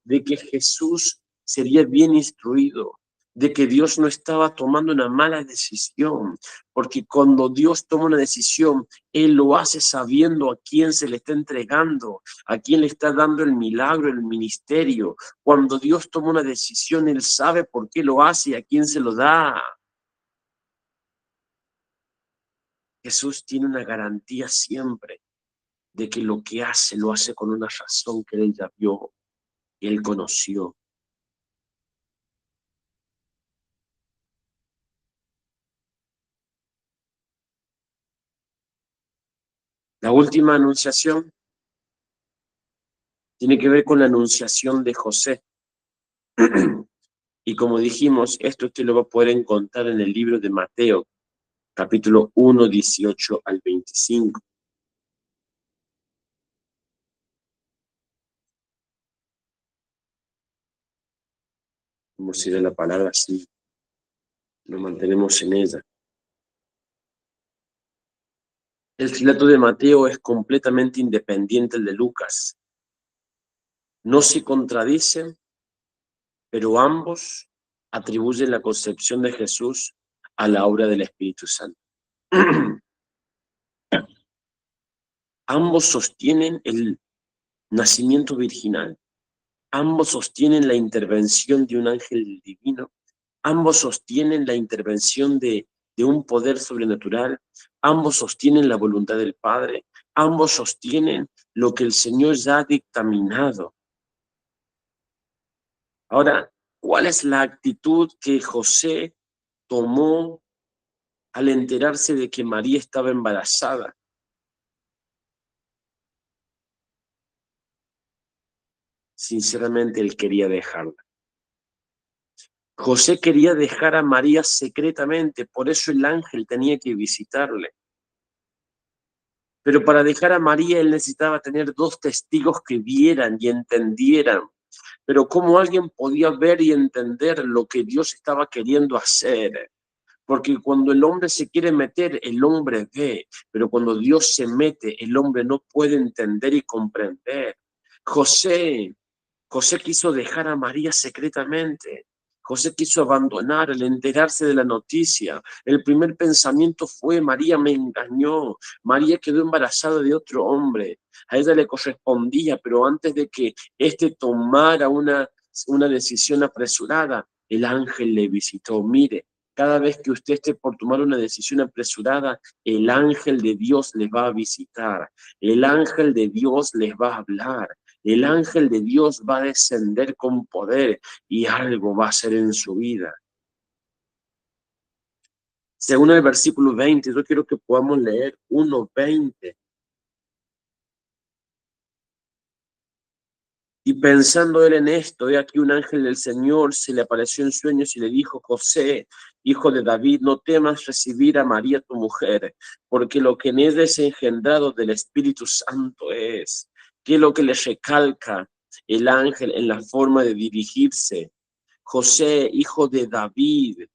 de que Jesús sería bien instruido, de que Dios no estaba tomando una mala decisión, porque cuando Dios toma una decisión, Él lo hace sabiendo a quién se le está entregando, a quién le está dando el milagro, el ministerio. Cuando Dios toma una decisión, Él sabe por qué lo hace y a quién se lo da. Jesús tiene una garantía siempre de que lo que hace, lo hace con una razón que Él ya vio, que Él conoció. La última anunciación tiene que ver con la anunciación de José. Y como dijimos, esto usted lo va a poder encontrar en el libro de Mateo, capítulo 1, 18 al 25. Como si de la palabra así, nos mantenemos en ella. El relato de Mateo es completamente independiente del de Lucas. No se contradicen, pero ambos atribuyen la concepción de Jesús a la obra del Espíritu Santo. Ambos sostienen el nacimiento virginal, ambos sostienen la intervención de un ángel divino, ambos sostienen la intervención de un poder sobrenatural, ambos sostienen la voluntad del Padre, ambos sostienen lo que el Señor ya ha dictaminado. Ahora, ¿cuál es la actitud que José tomó al enterarse de que María estaba embarazada? Sinceramente, él quería dejarla. José quería dejar a María secretamente, por eso el ángel tenía que visitarle. Pero para dejar a María él necesitaba tener 2 testigos que vieran y entendieran. Pero ¿cómo alguien podía ver y entender lo que Dios estaba queriendo hacer? Porque cuando el hombre se quiere meter, el hombre ve, pero cuando Dios se mete, el hombre no puede entender y comprender. José José quiso dejar a María secretamente. José quiso abandonar al enterarse de la noticia. El primer pensamiento fue, María me engañó, María quedó embarazada de otro hombre. A ella le correspondía, pero antes de que éste tomara una decisión apresurada, el ángel le visitó. Mire, cada vez que usted esté por tomar una decisión apresurada, el ángel de Dios les va a visitar. El ángel de Dios les va a hablar. El ángel de Dios va a descender con poder y algo va a hacer en su vida. Según el versículo 20, yo quiero que podamos leer 1:20. Y Y pensando él en esto, he aquí un ángel del Señor se le apareció en sueños y le dijo: José, hijo de David, no temas recibir a María tu mujer, porque lo que en ella es engendrado del Espíritu Santo es. Que lo que le recalca el ángel en la forma de dirigirse: José, hijo de David.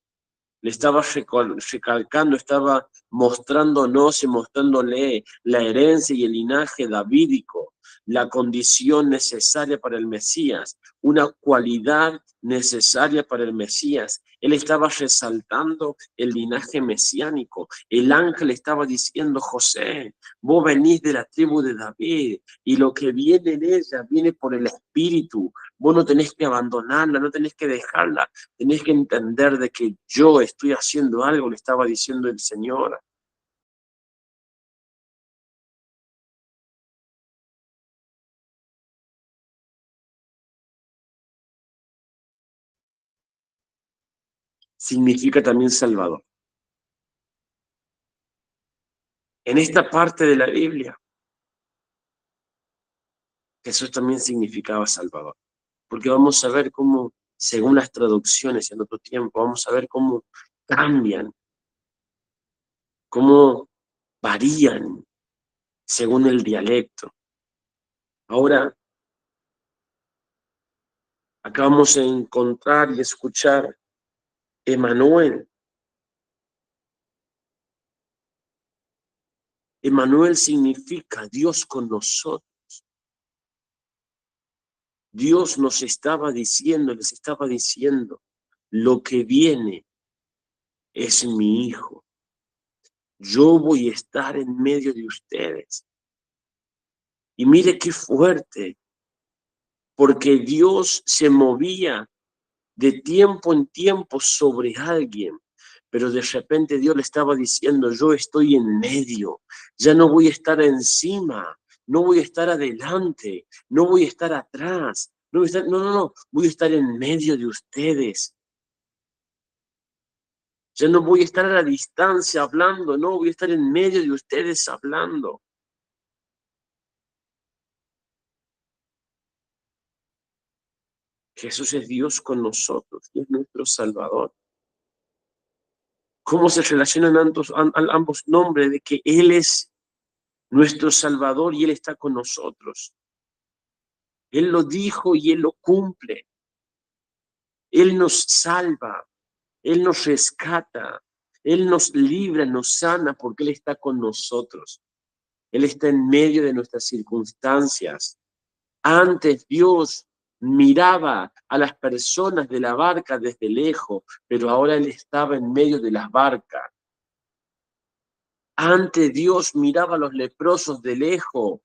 Le estaba recalcando, estaba mostrándonos y mostrándole la herencia y el linaje davídico, la condición necesaria para el Mesías, una cualidad necesaria para el Mesías. Él estaba resaltando el linaje mesiánico. El ángel estaba diciendo: José, vos venís de la tribu de David y lo que viene en ella viene por el Espíritu. Vos no tenés que abandonarla, no tenés que dejarla. Tenés que entender de que yo estoy haciendo algo, le estaba diciendo el Señor. Significa también Salvador. En esta parte de la Biblia, Jesús también significaba Salvador. Porque vamos a ver cómo, según las traducciones en otro tiempo, vamos a ver cómo cambian, cómo varían según el dialecto. Ahora, acá vamos a encontrar y escuchar Emanuel. Emanuel significa Dios con nosotros. Dios nos estaba diciendo, les estaba diciendo: lo que viene es mi hijo. Yo voy a estar en medio de ustedes. Y mire qué fuerte, porque Dios se movía de tiempo en tiempo sobre alguien, pero de repente Dios le estaba diciendo: yo estoy en medio, ya no voy a estar encima, no voy a estar adelante, no voy a estar atrás, no voy a estar, no, voy a estar en medio de ustedes. Ya no voy a estar a la distancia hablando, no, voy a estar en medio de ustedes hablando. Jesús es Dios con nosotros y es nuestro Salvador. ¿Cómo se relacionan ambos nombres de que Él es nuestro Salvador y Él está con nosotros? Él lo dijo y Él lo cumple. Él nos salva, Él nos rescata, Él nos libra, nos sana porque Él está con nosotros. Él está en medio de nuestras circunstancias. Antes Dios miraba a las personas de la barca desde lejos, pero ahora Él estaba en medio de las barcas. Antes Dios miraba a los leprosos de lejos,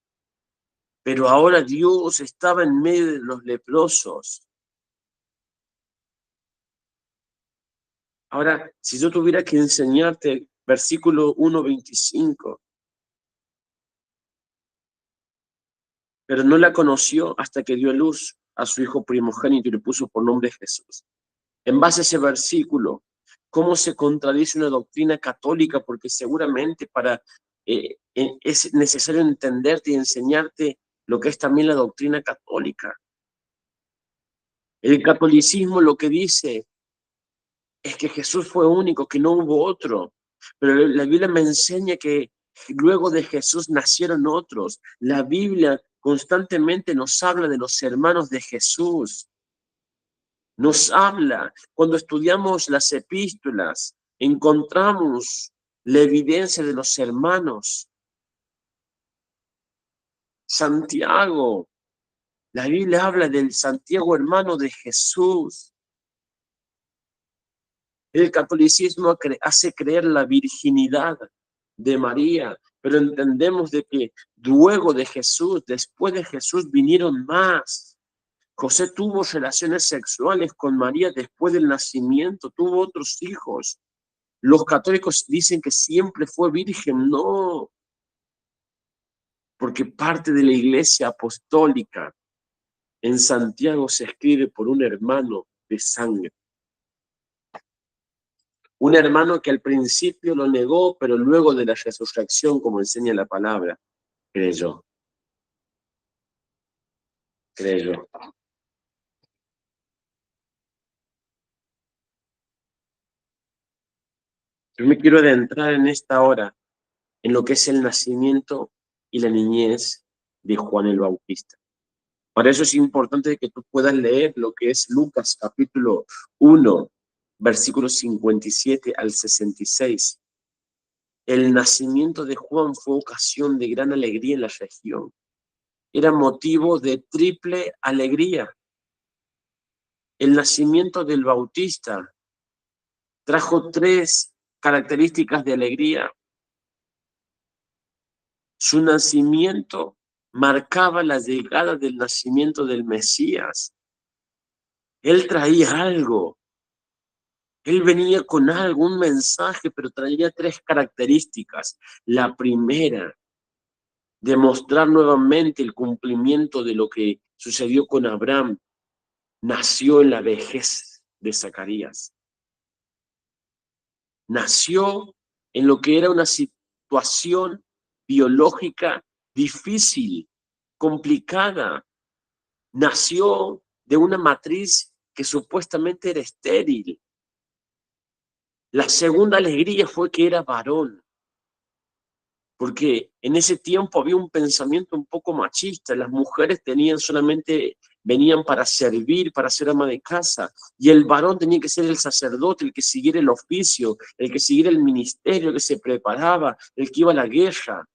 pero ahora Dios estaba en medio de los leprosos. Ahora, si yo tuviera que enseñarte versículo 1:25, pero no la conoció hasta que dio a luz a su hijo primogénito y le puso por nombre Jesús. En base a ese versículo, ¿cómo se contradice una doctrina católica? Porque seguramente es necesario entenderte y enseñarte lo que es también la doctrina católica. El catolicismo lo que dice es que Jesús fue único, que no hubo otro. Pero la Biblia me enseña que luego de Jesús nacieron otros. La Biblia constantemente nos habla de los hermanos de Jesús. Nos habla. Cuando estudiamos las epístolas, encontramos la evidencia de los hermanos. Santiago, la Biblia habla del Santiago hermano de Jesús. El catolicismo hace creer la virginidad de María, pero entendemos de que luego de Jesús, después de Jesús, vinieron más. José tuvo relaciones sexuales con María después del nacimiento, tuvo otros hijos. Los católicos dicen que siempre fue virgen, no, porque parte de la iglesia apostólica en Santiago se escribe por un hermano de sangre. Un hermano que al principio lo negó, pero luego de la resurrección, como enseña la palabra, creyó. creo. Yo me quiero adentrar en esta hora, en lo que es el nacimiento y la niñez de Juan el Bautista. Para eso es importante que tú puedas leer lo que es Lucas capítulo 1, versículos 57 al 66. El nacimiento de Juan fue ocasión de gran alegría en la región. Era motivo de triple alegría. El nacimiento del Bautista trajo tres características de alegría. Su nacimiento marcaba la llegada del nacimiento del Mesías. Él traía algo. Él venía con algo, un mensaje, pero traía tres características. La primera, demostrar nuevamente el cumplimiento de lo que sucedió con Abraham. Nació en la vejez de Zacarías. Nació en lo que era una situación biológica difícil, complicada. Nació de una matriz que supuestamente era estéril. La segunda alegría fue que era varón, porque en ese tiempo había un pensamiento un poco machista. Las mujeres tenían solamente, venían para servir, para ser ama de casa, y el varón tenía que ser el sacerdote, el que siguiera el oficio, el que siguiera el ministerio, el que se preparaba, el que iba a la guerra.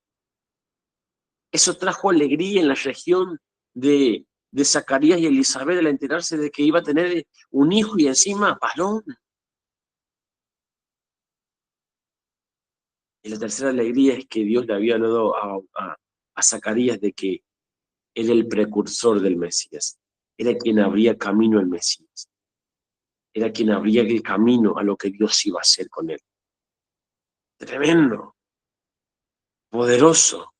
Eso trajo alegría en la región de Zacarías y Elizabeth al enterarse de que iba a tener un hijo y encima varón. Y la tercera alegría es que Dios le había dado a Zacarías de que era el precursor del Mesías, era quien abría camino al Mesías, era quien abría el camino a lo que Dios iba a hacer con él. Tremendo, poderoso,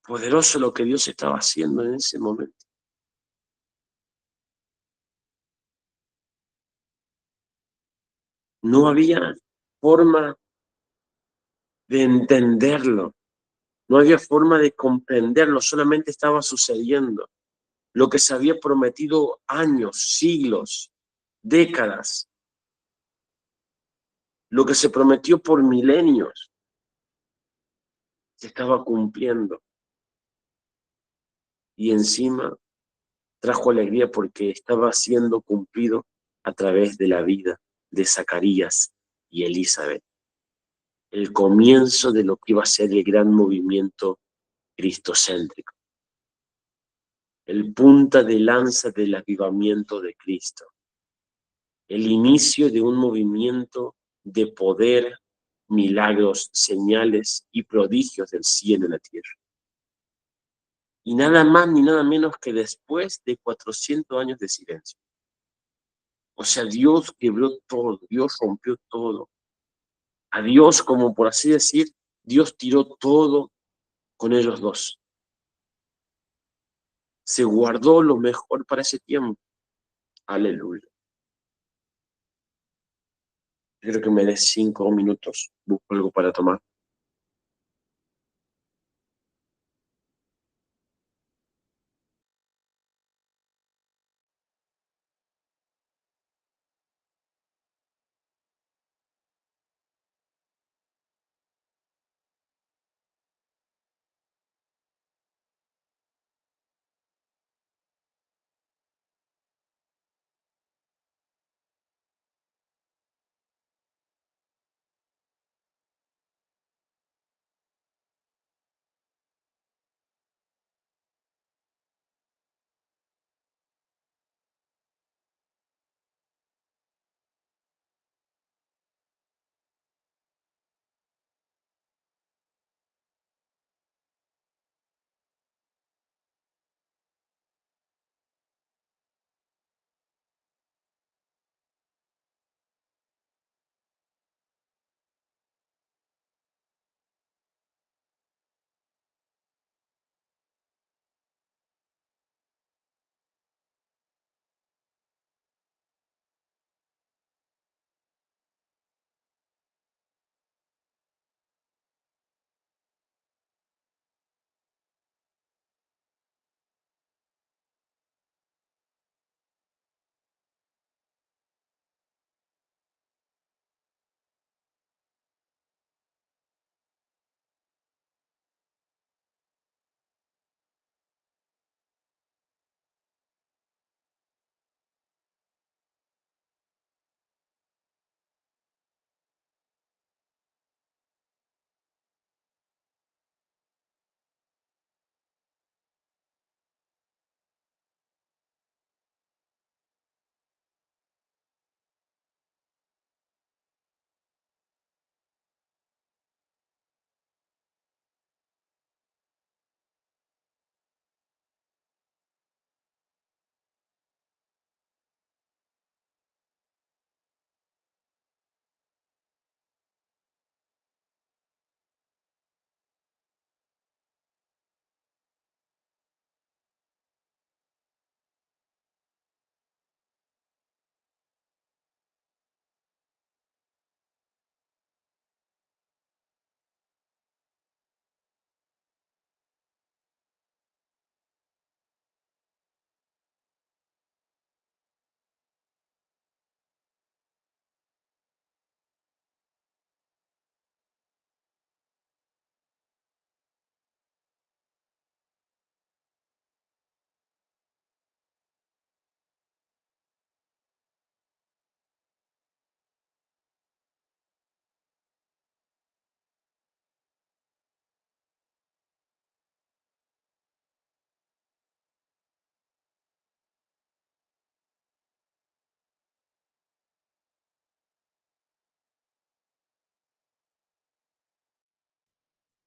poderoso lo que Dios estaba haciendo en ese momento. No había forma de entenderlo, no había forma de comprenderlo, solamente estaba sucediendo. Lo que se había prometido años, siglos, décadas, lo que se prometió por milenios, se estaba cumpliendo. Y encima trajo alegría porque estaba siendo cumplido a través de la vida de Zacarías y Elizabeth. El comienzo de lo que iba a ser el gran movimiento cristocéntrico. El punta de lanza del avivamiento de Cristo. El inicio de un movimiento de poder, milagros, señales y prodigios del cielo en la tierra. Y nada más ni nada menos que después de 400 años de silencio. O sea, Dios quebró todo, Dios rompió todo. A Dios, como por así decir, Dios tiró todo con ellos dos. Se guardó lo mejor para ese tiempo. Aleluya. Quiero que me des 5 minutos. Busco algo para tomar.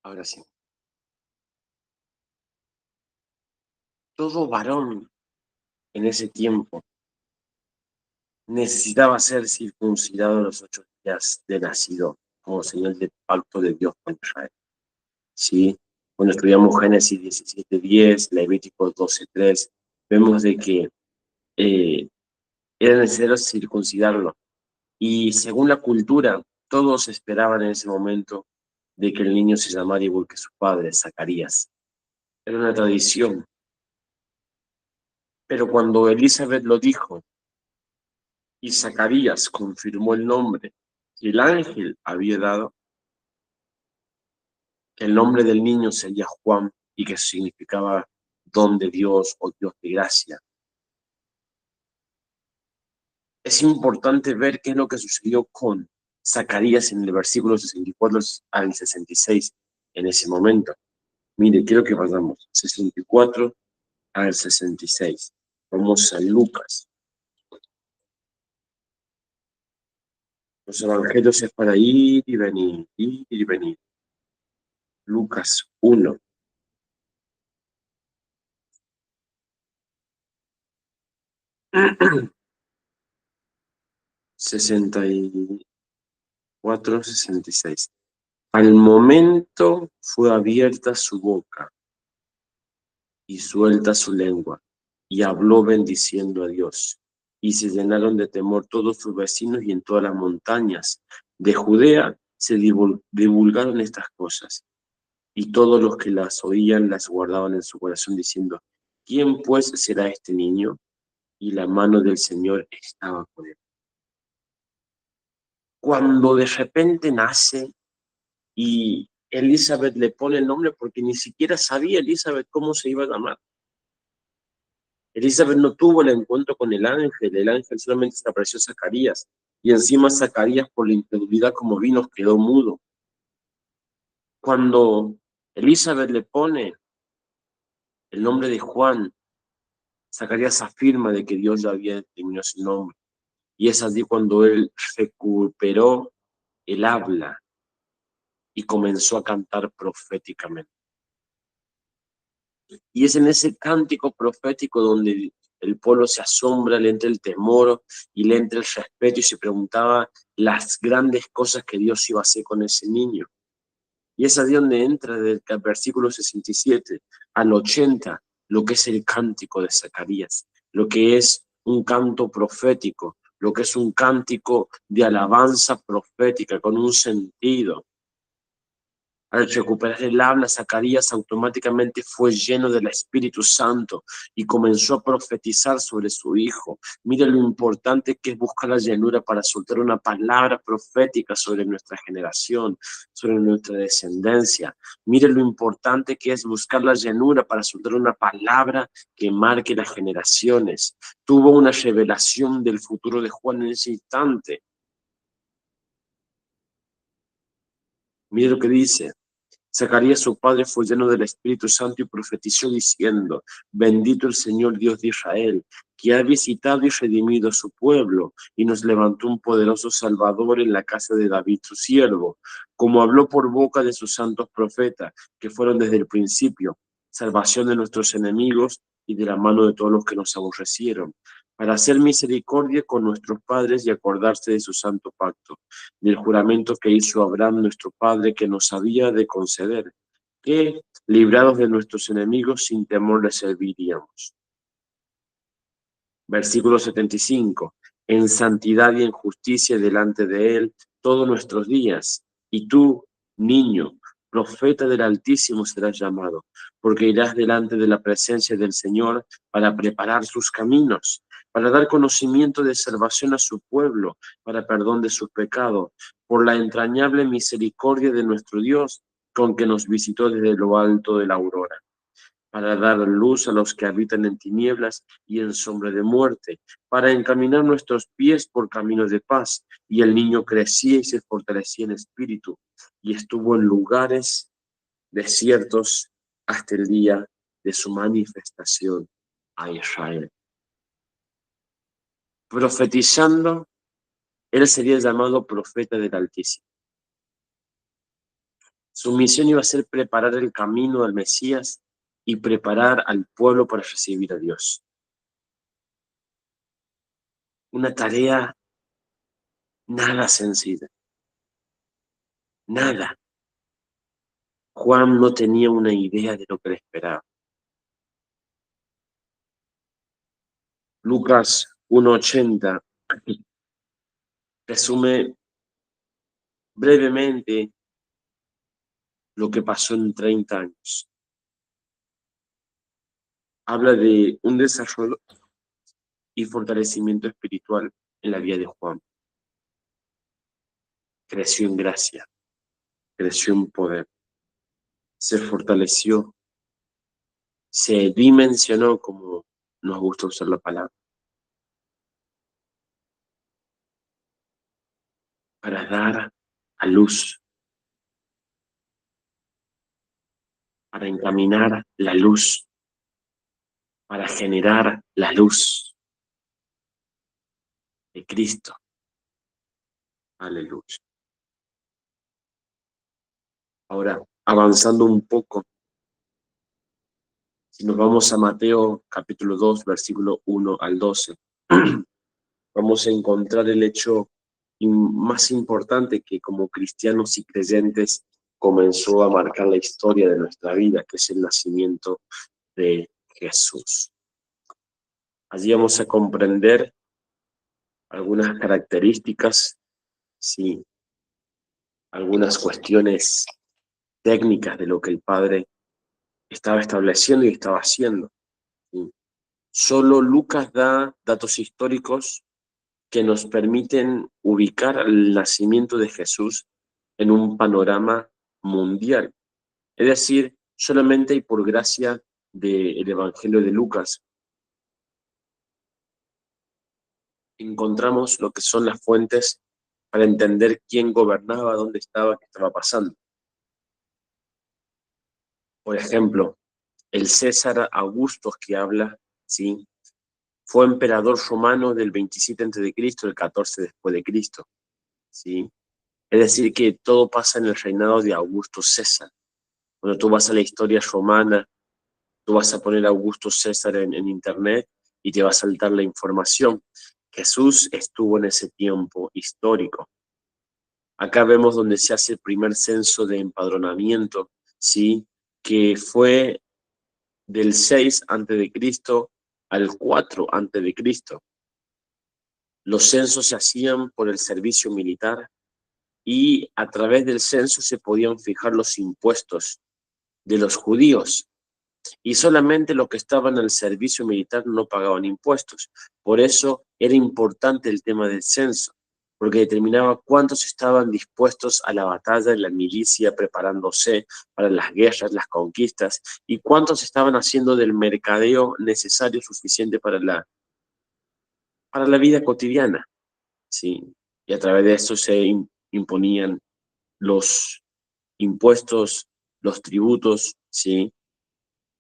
Ahora sí, todo varón en ese tiempo necesitaba ser circuncidado a los 8 días de nacido, como señal del pacto de Dios con Israel. ¿Sí? Cuando estudiamos Génesis 17:10, Levítico 12:3, vemos de que eh, era necesario circuncidarlo. Y según la cultura, todos esperaban en ese momento de que el niño se llamara igual que su padre, Zacarías. Era una tradición. Pero cuando Elizabeth lo dijo y Zacarías confirmó el nombre que el ángel había dado, que el nombre del niño sería Juan y que significaba don de Dios o Dios de gracia. Es importante ver qué es lo que sucedió con Zacarías en el versículo 64 al 66 en ese momento. Mire, quiero que vayamos 64 al 66. Vamos a Lucas. Los evangelios es para ir y venir, ir y venir. Lucas 1. 64, 66. Al momento fue abierta su boca y suelta su lengua, y habló bendiciendo a Dios. Y se llenaron de temor todos sus vecinos, y en todas las montañas de Judea se divulgaron estas cosas. Y todos los que las oían las guardaban en su corazón, diciendo, ¿quién pues será este niño? Y la mano del Señor estaba con él. Cuando de repente nace y Elizabeth le pone el nombre, porque ni siquiera sabía Elizabeth cómo se iba a llamar. Elizabeth no tuvo el encuentro con el ángel solamente se apareció a Zacarías, y encima Zacarías por la incredulidad como vino quedó mudo. Cuando Elizabeth le pone el nombre de Juan, Zacarías afirma de que Dios ya había determinado su nombre, y es allí cuando él recuperó el habla y comenzó a cantar proféticamente. Y es en ese cántico profético donde el pueblo se asombra, le entra el temor y le entra el respeto y se preguntaba las grandes cosas que Dios iba a hacer con ese niño. Y es ahí donde entra del versículo 67 al 80 lo que es el cántico de Zacarías, lo que es un canto profético, lo que es un cántico de alabanza profética con un sentido. Al recuperar el habla, Zacarías automáticamente fue lleno del Espíritu Santo y comenzó a profetizar sobre su hijo. Mire lo importante que es buscar la llenura para soltar una palabra profética sobre nuestra generación, sobre nuestra descendencia. Mire lo importante que es buscar la llenura para soltar una palabra que marque las generaciones. Tuvo una revelación del futuro de Juan en ese instante. Mire lo que dice. Zacarías su padre fue lleno del Espíritu Santo y profetizó diciendo, bendito el Señor Dios de Israel, que ha visitado y redimido a su pueblo y nos levantó un poderoso Salvador en la casa de David su siervo, como habló por boca de sus santos profetas, que fueron desde el principio, salvación de nuestros enemigos y de la mano de todos los que nos aborrecieron, para hacer misericordia con nuestros padres y acordarse de su santo pacto del juramento que hizo Abraham nuestro padre que nos había de conceder, que, librados de nuestros enemigos, sin temor le serviríamos. Versículo 75. En santidad y en justicia delante de él todos nuestros días. Y tú, niño, profeta del Altísimo serás llamado, porque irás delante de la presencia del Señor para preparar sus caminos, para dar conocimiento de salvación a su pueblo, para perdón de sus pecados, por la entrañable misericordia de nuestro Dios, con que nos visitó desde lo alto de la aurora para dar luz a los que habitan en tinieblas y en sombra de muerte, para encaminar nuestros pies por caminos de paz. Y el niño crecía y se fortalecía en espíritu, y estuvo en lugares desiertos hasta el día de su manifestación a Israel. Profetizando, él sería llamado profeta del Altísimo. Su misión iba a ser preparar el camino al Mesías y preparar al pueblo para recibir a Dios. Una tarea nada sencilla, nada. Juan no tenía una idea de lo que le esperaba. Lucas 1:80 resume brevemente lo que pasó en 30 años. Habla de un desarrollo y fortalecimiento espiritual en la vida de Juan. Creció en gracia, creció en poder, se fortaleció, se dimensionó, como nos gusta usar la palabra, para dar a luz, para encaminar la luz, para generar la luz de Cristo. Aleluya. Ahora, avanzando un poco, si nos vamos a Mateo capítulo 2, versículo 1 al 12, vamos a encontrar el hecho más importante que como cristianos y creyentes comenzó a marcar la historia de nuestra vida, que es el nacimiento de Jesús. Allí vamos a comprender algunas características, sí, algunas cuestiones técnicas de lo que el Padre estaba estableciendo y estaba haciendo. ¿Sí? Solo Lucas da datos históricos que nos permiten ubicar el nacimiento de Jesús en un panorama mundial. Es decir, solamente y por gracia del Evangelio de Lucas encontramos lo que son las fuentes para entender quién gobernaba, dónde estaba, qué estaba pasando. Por ejemplo, el César Augusto que habla, ¿sí? Fue emperador romano del 27 a.C., el 14 después de Cristo, ¿sí? Es decir, que todo pasa en el reinado de Augusto César. Cuando tú vas a la historia romana, tú vas a poner Augusto César en internet y te va a saltar la información. Jesús estuvo en ese tiempo histórico. Acá vemos donde se hace el primer censo de empadronamiento, ¿sí? Que fue del 6 a.C. al 4 a.C. Los censos se hacían por el servicio militar y a través del censo se podían fijar los impuestos de los judíos. Y solamente los que estaban al servicio militar no pagaban impuestos. Por eso era importante el tema del censo, porque determinaba cuántos estaban dispuestos a la batalla, en la milicia, preparándose para las guerras, las conquistas, y cuántos estaban haciendo del mercadeo necesario, suficiente para la vida cotidiana, ¿sí? Y a través de eso se imponían los impuestos, los tributos, ¿sí?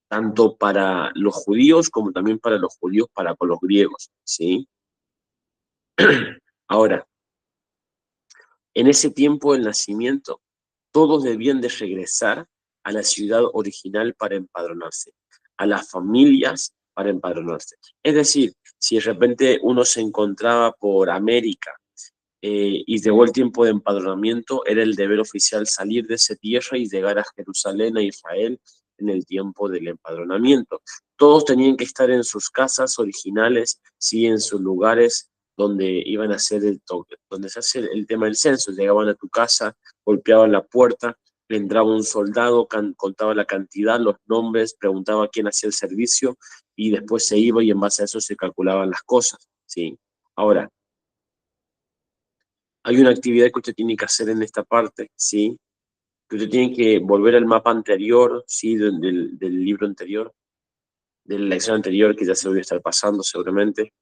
Tanto para los judíos como también para los judíos, para con los griegos, ¿sí? Ahora, en ese tiempo del nacimiento, todos debían de regresar a la ciudad original para empadronarse, a las familias para empadronarse. Es decir, si de repente uno se encontraba por América y llegó el tiempo de empadronamiento, era el deber oficial salir de esa tierra y llegar a Jerusalén, a Israel, en el tiempo del empadronamiento. Todos tenían que estar en sus casas originales, sí, en sus lugares donde iban a hacer donde se hace el tema del censo. Llegaban a tu casa, golpeaban la puerta, entraba un soldado, contaba la cantidad, los nombres, preguntaba quién hacía el servicio y después se iba y en base a eso se calculaban las cosas, ¿sí? Ahora, hay una actividad que usted tiene que hacer en esta parte, ¿sí? Que usted tiene que volver al mapa anterior, ¿sí? Del libro anterior, de la lección anterior, que ya se debe estar pasando seguramente.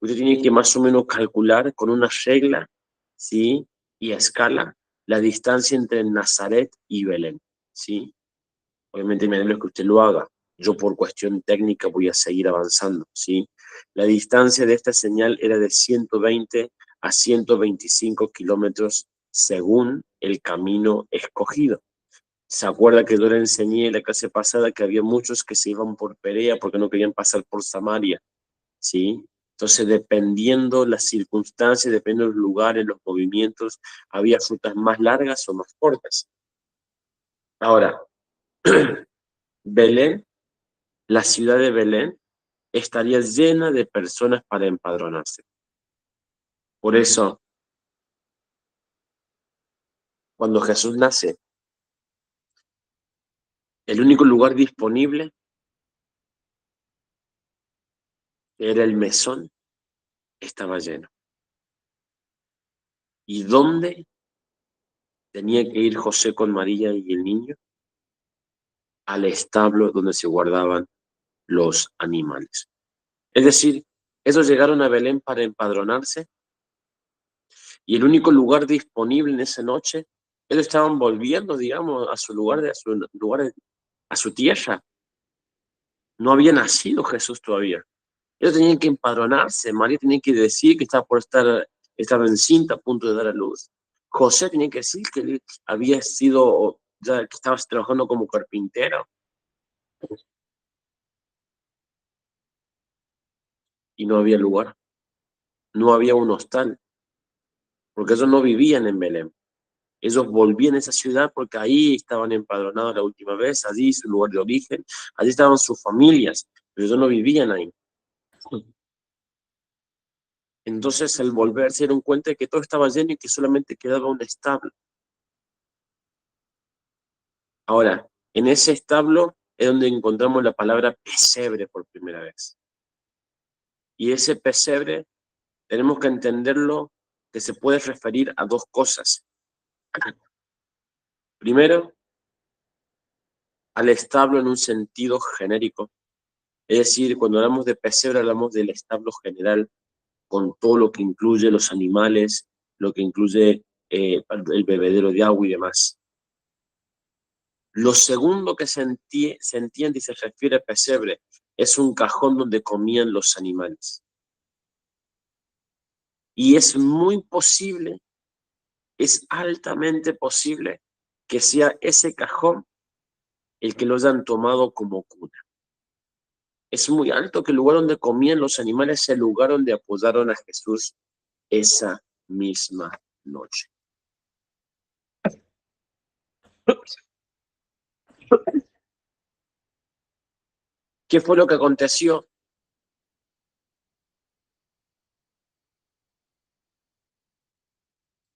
Usted tiene que más o menos calcular con una regla, ¿sí? Y a escala, la distancia entre Nazaret y Belén, ¿sí? Obviamente me anhelo que usted lo haga. Yo por cuestión técnica voy a seguir avanzando, ¿sí? La distancia de esta señal era de 120 a 125 kilómetros según el camino escogido. Se acuerda que yo le enseñé en la clase pasada que había muchos que se iban por Perea porque no querían pasar por Samaria, ¿sí? Entonces, dependiendo las circunstancias, dependiendo los lugares, los movimientos, había rutas más largas o más cortas. Ahora, Belén, la ciudad de Belén, estaría llena de personas para empadronarse. Por eso, cuando Jesús nace, el único lugar disponible era el mesón, estaba lleno. ¿Y dónde tenía que ir José con María y el niño? Al establo donde se guardaban los animales. Es decir, ellos llegaron a Belén para empadronarse y el único lugar disponible en esa noche, ellos estaban volviendo, digamos, a su lugar, a su tierra. No había nacido Jesús todavía. Ellos tenían que empadronarse. María tenía que decir que estaba encinta a punto de dar a luz. José tenía que decir que él había sido, ya que estaba trabajando como carpintero y no había lugar. No había un hostal, porque ellos no vivían en Belén. Ellos volvían a esa ciudad porque ahí estaban empadronados la última vez, allí su lugar de origen, allí estaban sus familias, pero ellos no vivían ahí. Entonces, al volver, se dieron cuenta de que todo estaba lleno y que solamente quedaba un establo. Ahora, en ese establo es donde encontramos la palabra pesebre por primera vez. Y ese pesebre tenemos que entenderlo que se puede referir a dos cosas. Primero, al establo en un sentido genérico. Es decir, cuando hablamos de pesebre hablamos del establo general, con todo lo que incluye los animales, lo que incluye el bebedero de agua y demás. Lo segundo que se entiende y se refiere a pesebre es un cajón donde comían los animales. Y es muy posible, es altamente posible que sea ese cajón el que lo hayan tomado como cuna. Es muy alto que el lugar donde comían los animales es el lugar donde apoyaron a Jesús esa misma noche. ¿Qué fue lo que aconteció?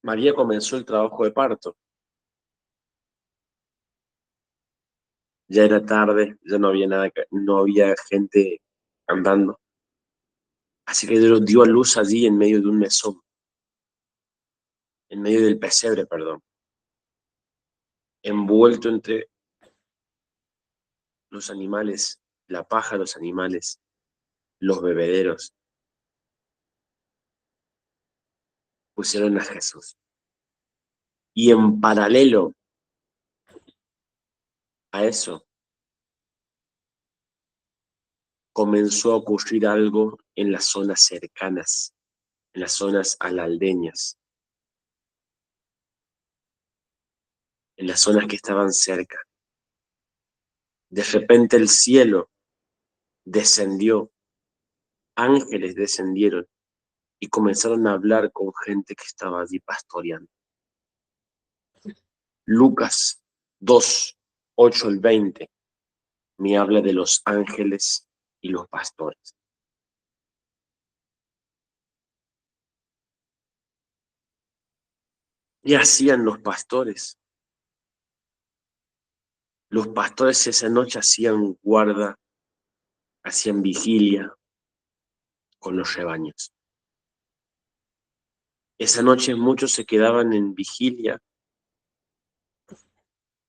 María comenzó el trabajo de parto. Ya era tarde, ya no había nada, no había gente andando. Así que dio a luz allí en medio de un mesón, en medio del pesebre, perdón, envuelto entre los animales, la paja de los animales, los bebederos, pusieron a Jesús. Y en paralelo a eso, comenzó a ocurrir algo en las zonas cercanas, en las zonas alaldeñas, en las zonas que estaban cerca. De repente el cielo descendió, ángeles descendieron y comenzaron a hablar con gente que estaba allí pastoreando. Lucas 2, 8 al 20 me habla de los ángeles y los pastores. ¿Qué hacían los pastores? Los pastores esa noche hacían guarda, hacían vigilia con los rebaños. Esa noche muchos se quedaban en vigilia,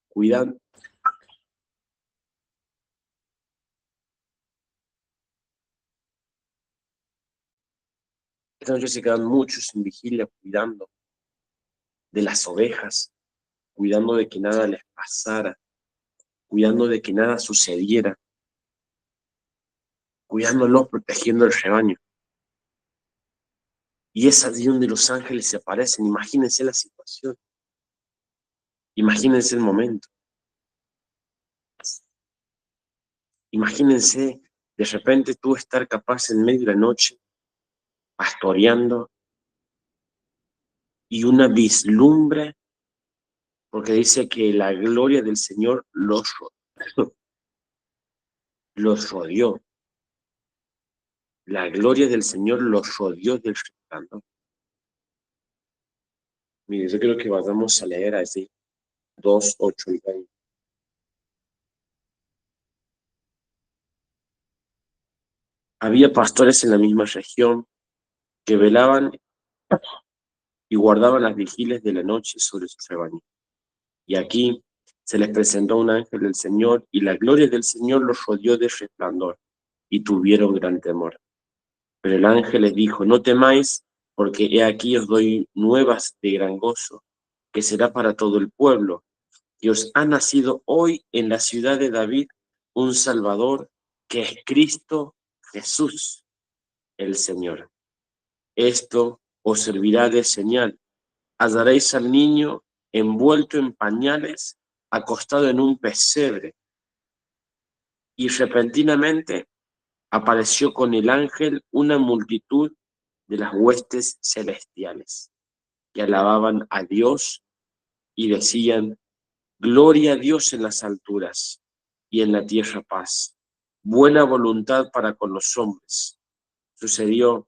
cuidando. Esa noche se quedaban muchos en vigilia, cuidando de las ovejas, cuidando de que nada les pasara, cuidando de que nada sucediera, cuidándolos, protegiendo el rebaño. Y es allí donde los ángeles se aparecen. Imagínense la situación. Imagínense el momento. Imagínense, de repente tú estar capaz en medio de la noche, pastoreando, y una vislumbre, porque dice que la gloria del Señor los rodeó. La gloria del Señor los rodeó del resplandor. Mire, yo creo que vayamos a leer así, 2, 8 y 20. Había pastores en la misma región que velaban y guardaban las vigilias de la noche sobre sus rebaños. Y aquí se les presentó un ángel del Señor, y la gloria del Señor los rodeó de resplandor, y tuvieron gran temor. Pero el ángel les dijo: no temáis, porque he aquí os doy nuevas de gran gozo, que será para todo el pueblo, que os ha nacido hoy en la ciudad de David un Salvador, que es Cristo Jesús, el Señor. Esto os servirá de señal: hallaréis al niño envuelto en pañales, acostado en un pesebre. Y repentinamente apareció con el ángel una multitud de las huestes celestiales, que alababan a Dios y decían: gloria a Dios en las alturas, y en la tierra paz, buena voluntad para con los hombres. Sucedió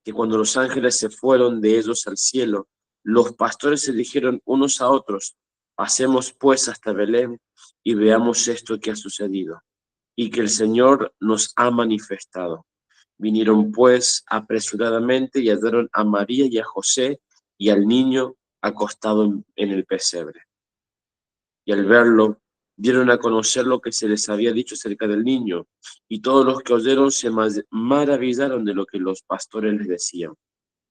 que cuando los ángeles se fueron de ellos al cielo, los pastores se dijeron unos a otros: pasemos pues hasta Belén y veamos esto que ha sucedido y que el Señor nos ha manifestado. Vinieron pues apresuradamente y hallaron a María y a José y al niño acostado en el pesebre. Y al verlo, dieron a conocer lo que se les había dicho acerca del niño, y todos los que oyeron se maravillaron de lo que los pastores les decían.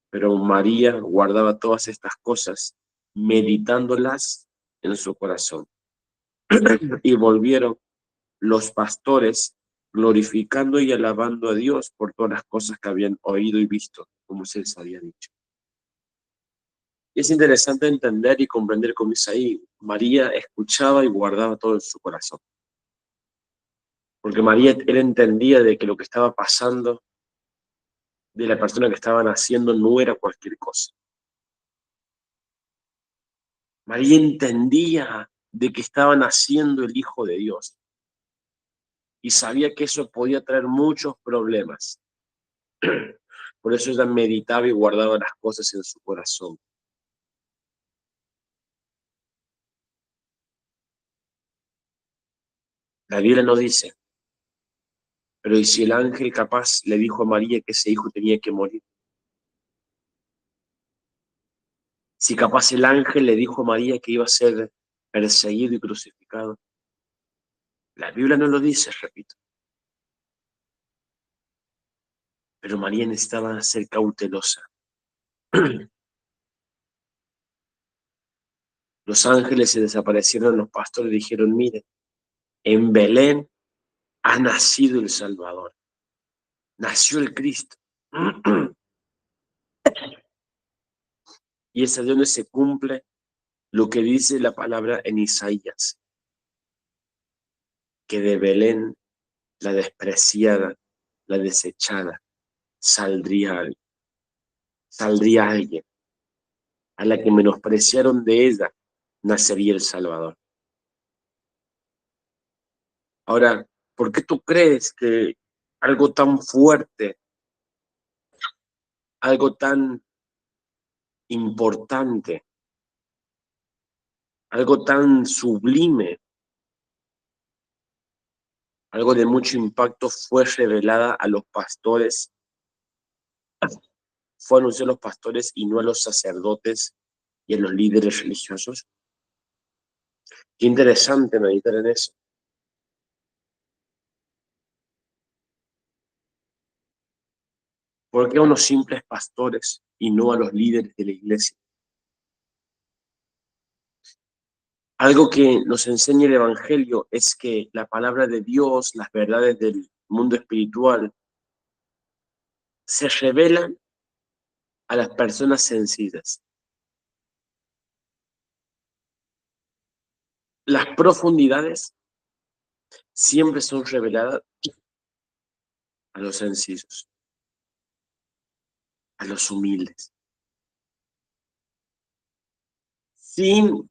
Pero María guardaba todas estas cosas, meditándolas en su corazón. Y volvieron los pastores glorificando y alabando a Dios por todas las cosas que habían oído y visto, como se les había dicho. Y es interesante entender y comprender cómo es ahí. María escuchaba y guardaba todo en su corazón. Porque María, él entendía de que lo que estaba pasando, de la persona que estaban haciendo, no era cualquier cosa. María entendía de que estaban haciendo el Hijo de Dios. Y sabía que eso podía traer muchos problemas. Por eso ella meditaba y guardaba las cosas en su corazón. La Biblia no dice, pero ¿y si el ángel capaz le dijo a María que ese hijo tenía que morir? Si capaz el ángel le dijo a María que iba a ser perseguido y crucificado. La Biblia no lo dice, repito. Pero María necesitaba ser cautelosa. Los ángeles se desaparecieron, los pastores dijeron: mire, en Belén ha nacido el Salvador, nació el Cristo. Y es de donde se cumple lo que dice la palabra en Isaías, que de Belén, la despreciada, la desechada, saldría alguien, a la que menospreciaron de ella, nacería el Salvador. Ahora, ¿por qué tú crees que algo tan fuerte, algo tan importante, algo tan sublime, algo de mucho impacto fue revelada a los pastores, fue anunciado a los pastores y no a los sacerdotes y a los líderes religiosos? Qué interesante meditar en eso. ¿Por qué a unos simples pastores y no a los líderes de la iglesia? Algo que nos enseña el Evangelio es que la palabra de Dios, las verdades del mundo espiritual, se revelan a las personas sencillas. Las profundidades siempre son reveladas a los sencillos, a los humildes, sin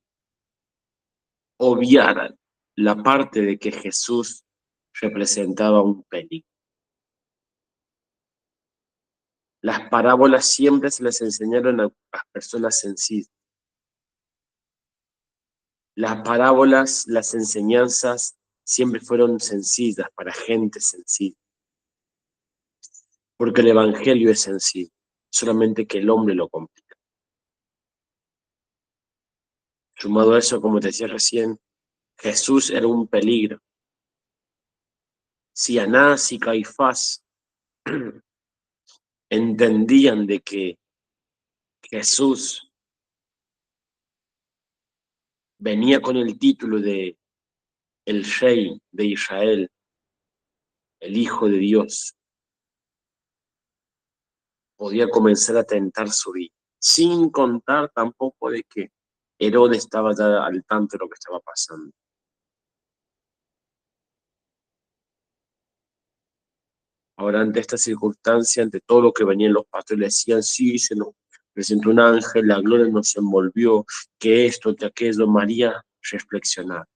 obviar la parte de que Jesús representaba un peligro. Las parábolas siempre se les enseñaron a las personas sencillas. Las parábolas, las enseñanzas siempre fueron sencillas para gente sencilla. Porque el evangelio es sencillo, solamente que el hombre lo complica. Sumado a eso, como te decía recién, Jesús era un peligro. Si Anás y Caifás entendían de que Jesús venía con el título de el rey de Israel, el Hijo de Dios, podía comenzar a tentar su vida, sin contar tampoco de que Herodes estaba ya al tanto de lo que estaba pasando. Ahora, ante esta circunstancia, ante todo lo que venían los pastores, le decían, sí, se nos presentó un ángel, la gloria nos envolvió, que esto, que aquello, María, reflexionar.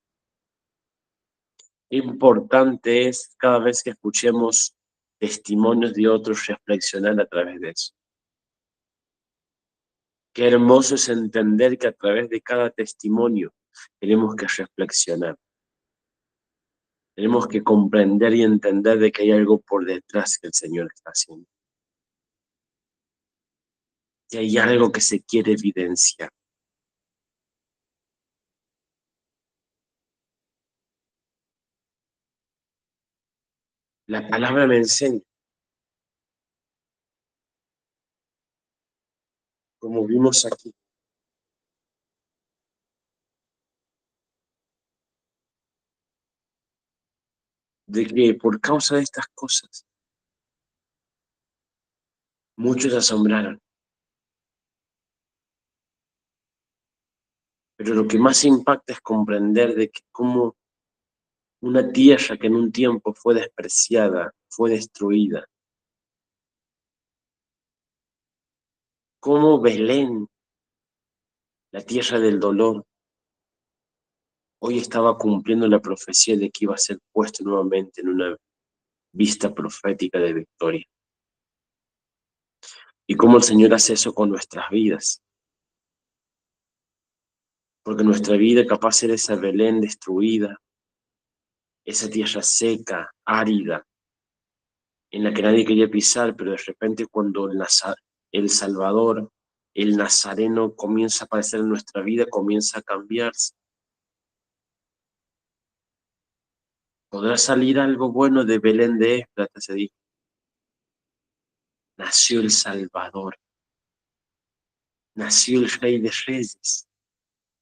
Importante es cada vez que escuchemos testimonios de otros reflexionar a través de eso. Qué hermoso es entender que a través de cada testimonio tenemos que reflexionar. Tenemos que comprender y entender de que hay algo por detrás que el Señor está haciendo. Que hay algo que se quiere evidenciar. La palabra me enseña, como vimos aquí, de que por causa de estas cosas, muchos se asombraron. Pero lo que más impacta es comprender de que cómo una tierra que en un tiempo fue despreciada, fue destruida, cómo Belén, la tierra del dolor, hoy estaba cumpliendo la profecía de que iba a ser puesto nuevamente en una vista profética de victoria. Y cómo el Señor hace eso con nuestras vidas. Porque nuestra vida capaz de ser esa Belén destruida, esa tierra seca, árida, en la que nadie quería pisar, pero de repente cuando el Salvador, el Nazareno comienza a aparecer en nuestra vida, comienza a cambiarse. ¿Podrá salir algo bueno de Belén de Éfrata? Se dijo. Nació el Salvador, nació el Rey de Reyes,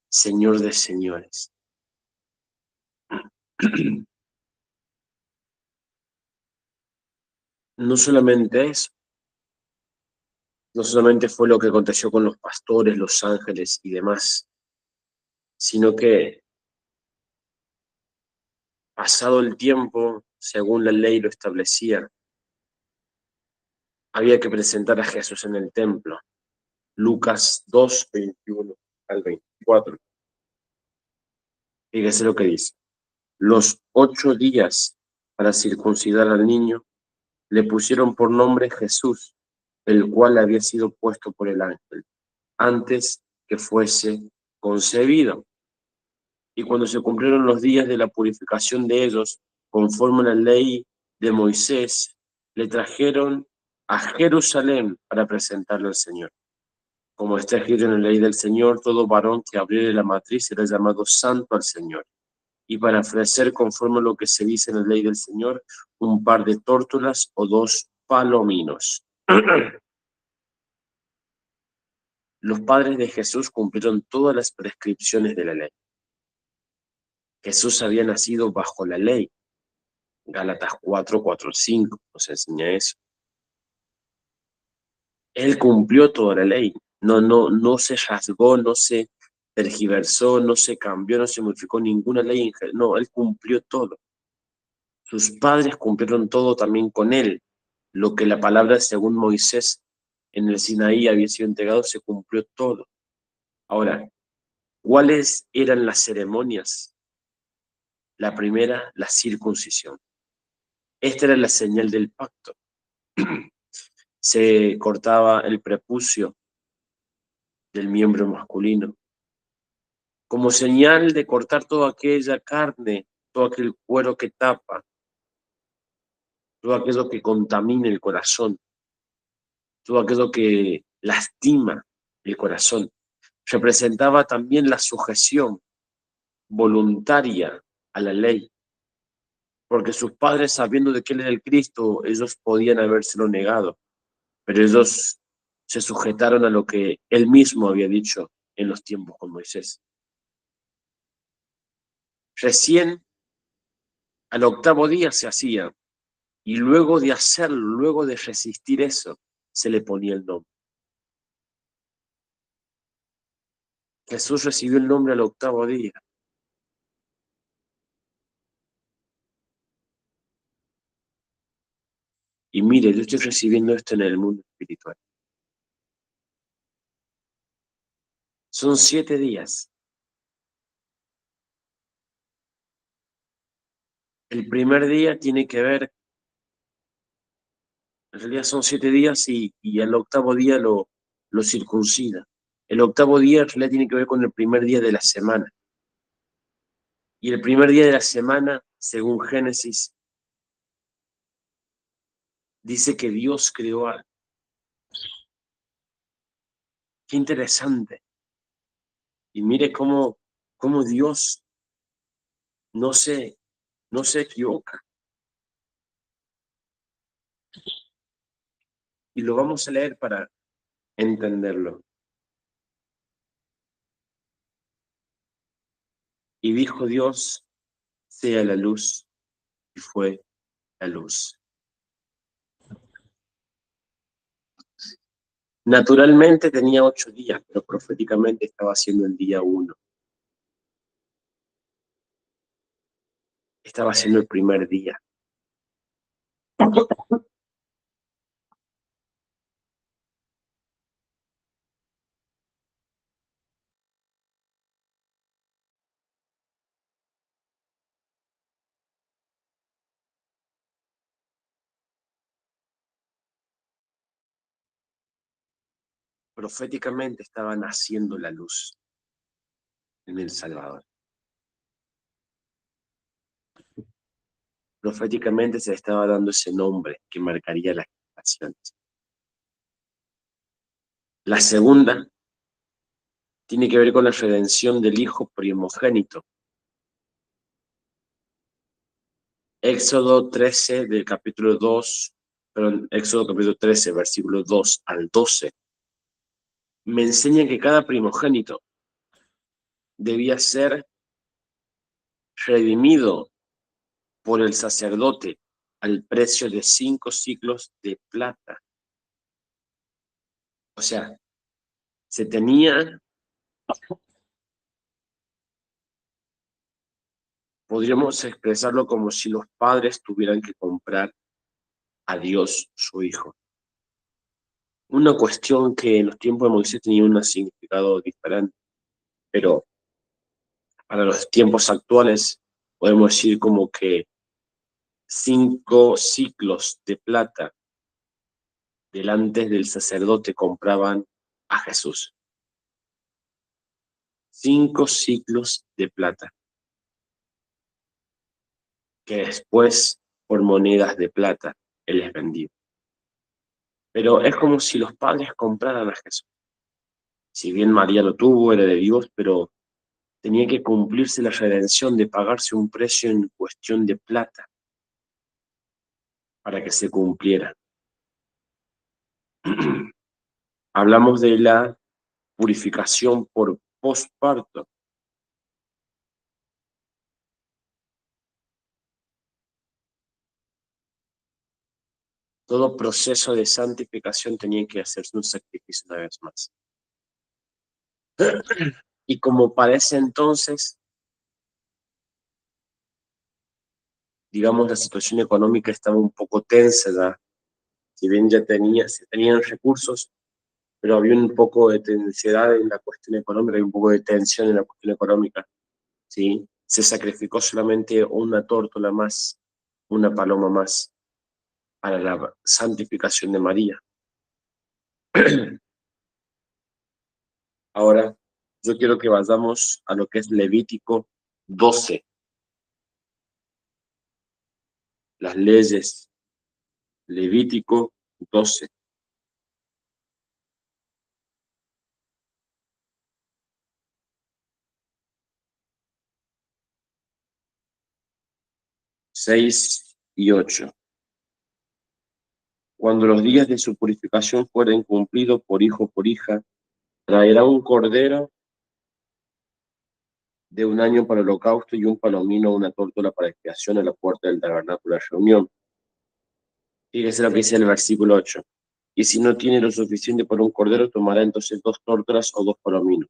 Señor de Señores. No solamente eso, no solamente fue lo que aconteció con los pastores, los ángeles y demás, sino que pasado el tiempo, según la ley lo establecía, había que presentar a Jesús en el templo. Lucas 2, 21 al 24. Fíjese lo que dice. Los 8 días para circuncidar al niño le pusieron por nombre Jesús, el cual había sido puesto por el ángel, antes que fuese concebido. Y cuando se cumplieron los días de la purificación de ellos, conforme a la ley de Moisés, le trajeron a Jerusalén para presentarlo al Señor. Como está escrito en la ley del Señor, todo varón que abriere la matriz será llamado santo al Señor. Y para ofrecer, conforme a lo que se dice en la ley del Señor, un par de tórtolas o 2 palominos. Los padres de Jesús cumplieron todas las prescripciones de la ley. Jesús había nacido bajo la ley. Gálatas 4, 4, 5 nos enseña eso. Él cumplió toda la ley. No se rasgó, no se tergiversó, no se cambió, no se modificó ninguna ley. No, él cumplió todo. Sus padres cumplieron todo también con él. Lo que la palabra según Moisés en el Sinaí había sido entregado, se cumplió todo. Ahora, ¿cuáles eran las ceremonias? La primera, la circuncisión. Esta era la señal del pacto. Se cortaba el prepucio del miembro masculino como señal de cortar toda aquella carne, todo aquel cuero que tapa, todo aquello que contamina el corazón, todo aquello que lastima el corazón. Representaba también la sujeción voluntaria a la ley, porque sus padres, sabiendo de que él era el Cristo, ellos podían habérselo negado, pero ellos se sujetaron a lo que él mismo había dicho en los tiempos con Moisés. Recién al octavo día se hacía, y luego de hacerlo, luego de resistir eso, se le ponía el nombre. Jesús recibió el nombre al octavo día. Y mire, yo estoy recibiendo esto en el mundo espiritual. Son 7 días. El primer día tiene que ver, en realidad son 7 días y al octavo día lo circuncida. El octavo día en realidad tiene que ver con el primer día de la semana. Y el primer día de la semana, según Génesis, dice que Dios creó algo. Qué interesante. Y mire cómo Dios no se, no se equivoca. Y lo vamos a leer para entenderlo. Y dijo Dios, sea la luz, y fue la luz. Naturalmente tenía 8 días, pero proféticamente estaba haciendo el día 1. Estaba haciendo el primer día. Proféticamente estaba naciendo la luz en El Salvador. Proféticamente se estaba dando ese nombre que marcaría las generaciones. La segunda tiene que ver con la redención del Hijo primogénito. Éxodo 13 del capítulo 2, perdón, Éxodo capítulo 13, versículo 2 al 12, me enseña que cada primogénito debía ser redimido por el sacerdote al precio de 5 siclos de plata. O sea, se tenía, podríamos expresarlo como si los padres tuvieran que comprar a Dios su hijo. Una cuestión que en los tiempos de Moisés tenía un significado diferente, pero para los tiempos actuales podemos decir como que 5 ciclos de plata delante del sacerdote compraban a Jesús. 5 ciclos de plata, que después por monedas de plata él les vendió. Pero es como si los padres compraran a Jesús. Si bien María lo tuvo, era de Dios, pero tenía que cumplirse la redención de pagarse un precio en cuestión de plata para que se cumpliera. Hablamos de la purificación por posparto. Todo proceso de santificación tenía que hacerse un sacrificio una vez más. Y como para ese entonces digamos, la situación económica estaba un poco tensa ya, si bien se tenían recursos, pero había un poco de tensidad en la cuestión económica, hay un poco de tensión en la cuestión económica, ¿sí? Se sacrificó solamente una tórtola más, una paloma más, para la santificación de María. Ahora, yo quiero que vayamos a lo que es Levítico 12, las leyes, Levítico 12, 6 y 8. Cuando los días de su purificación fueren cumplidos por hijo por hija, traerá un cordero de un año para el holocausto y un palomino o una tórtola para expiación a la puerta del tabernáculo de reunión. Fíjese lo que dice el versículo 8. Y si no tiene lo suficiente para un cordero, tomará entonces dos tórtolas o dos palominos,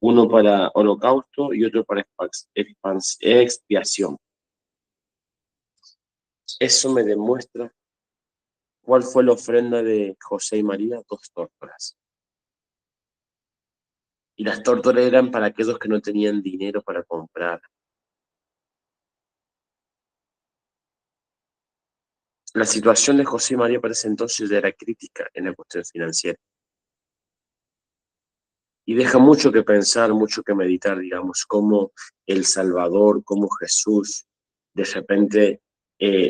uno para holocausto y otro para expiación. Eso me demuestra cuál fue la ofrenda de José y María, dos tórtolas. Y las tórtolas eran para aquellos que no tenían dinero para comprar. La situación de José y María para ese entonces era crítica en la cuestión financiera. Y deja mucho que pensar, mucho que meditar, digamos, cómo el Salvador, cómo Jesús de repente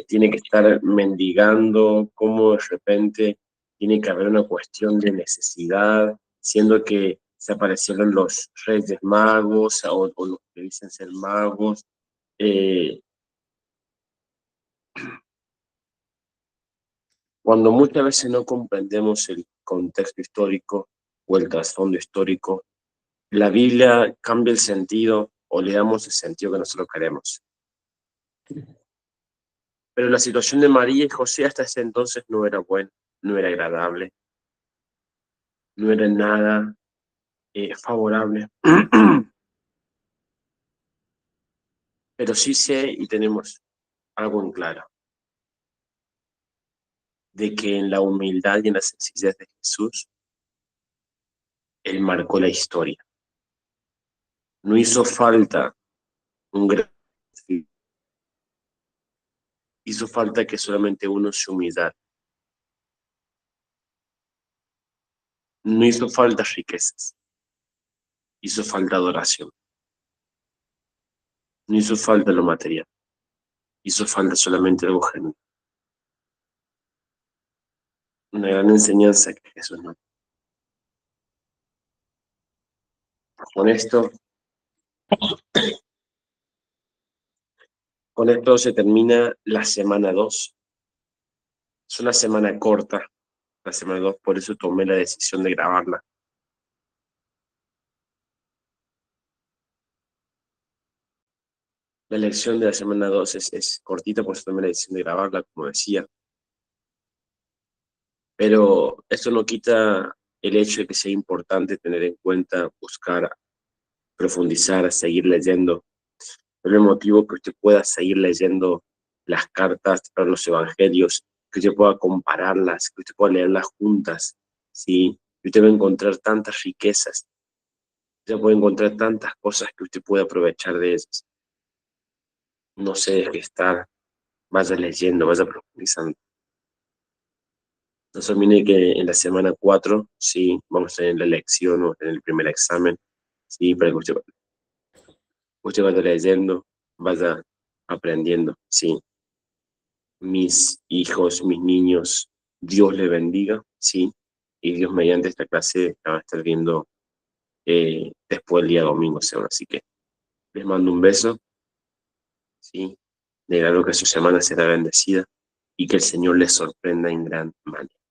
tiene que estar mendigando, cómo de repente tiene que haber una cuestión de necesidad, siendo que se aparecieron los reyes magos o los que dicen ser magos. eh, Cuando muchas veces no comprendemos el contexto histórico o el trasfondo histórico, la Biblia cambia el sentido o le damos el sentido que nosotros queremos. Pero la situación de María y José hasta ese entonces no era buena, no era agradable, no era nada favorable. Pero sí sé y tenemos algo en claro, de que en la humildad y en la sencillez de Jesús, Él marcó la historia. No hizo falta un gran... Hizo falta que solamente uno se humillara. No hizo falta riquezas, hizo falta adoración. No hizo falta lo material, hizo falta solamente algo genuino. Una gran enseñanza que Jesús nos... Con esto, con esto se termina la semana 2. Es una semana corta, la semana 2, por eso tomé la decisión de grabarla. La lección de la semana 2 es cortita, por eso tomé la decisión de grabarla, como decía. Pero esto no quita el hecho de que sea importante tener en cuenta, buscar, profundizar, seguir leyendo. Por el motivo que usted pueda seguir leyendo las cartas para los evangelios, que usted pueda compararlas, que usted pueda leerlas juntas, ¿sí? Y usted va a encontrar tantas riquezas, usted puede encontrar tantas cosas que usted puede aprovechar de ellas. No se deje estar, vaya leyendo, vaya profundizando. No se olvide que en la semana 4, sí, vamos a tener la lección, vamos a tener el primer examen, sí, para que usted vaya leyendo, vaya aprendiendo, sí. Mis hijos, mis niños, Dios les bendiga, sí, y Dios mediante esta clase la va a estar viendo después el día domingo, seguro. Así que les mando un beso, sí, declaro que su semana será bendecida y que el Señor les sorprenda en gran manera.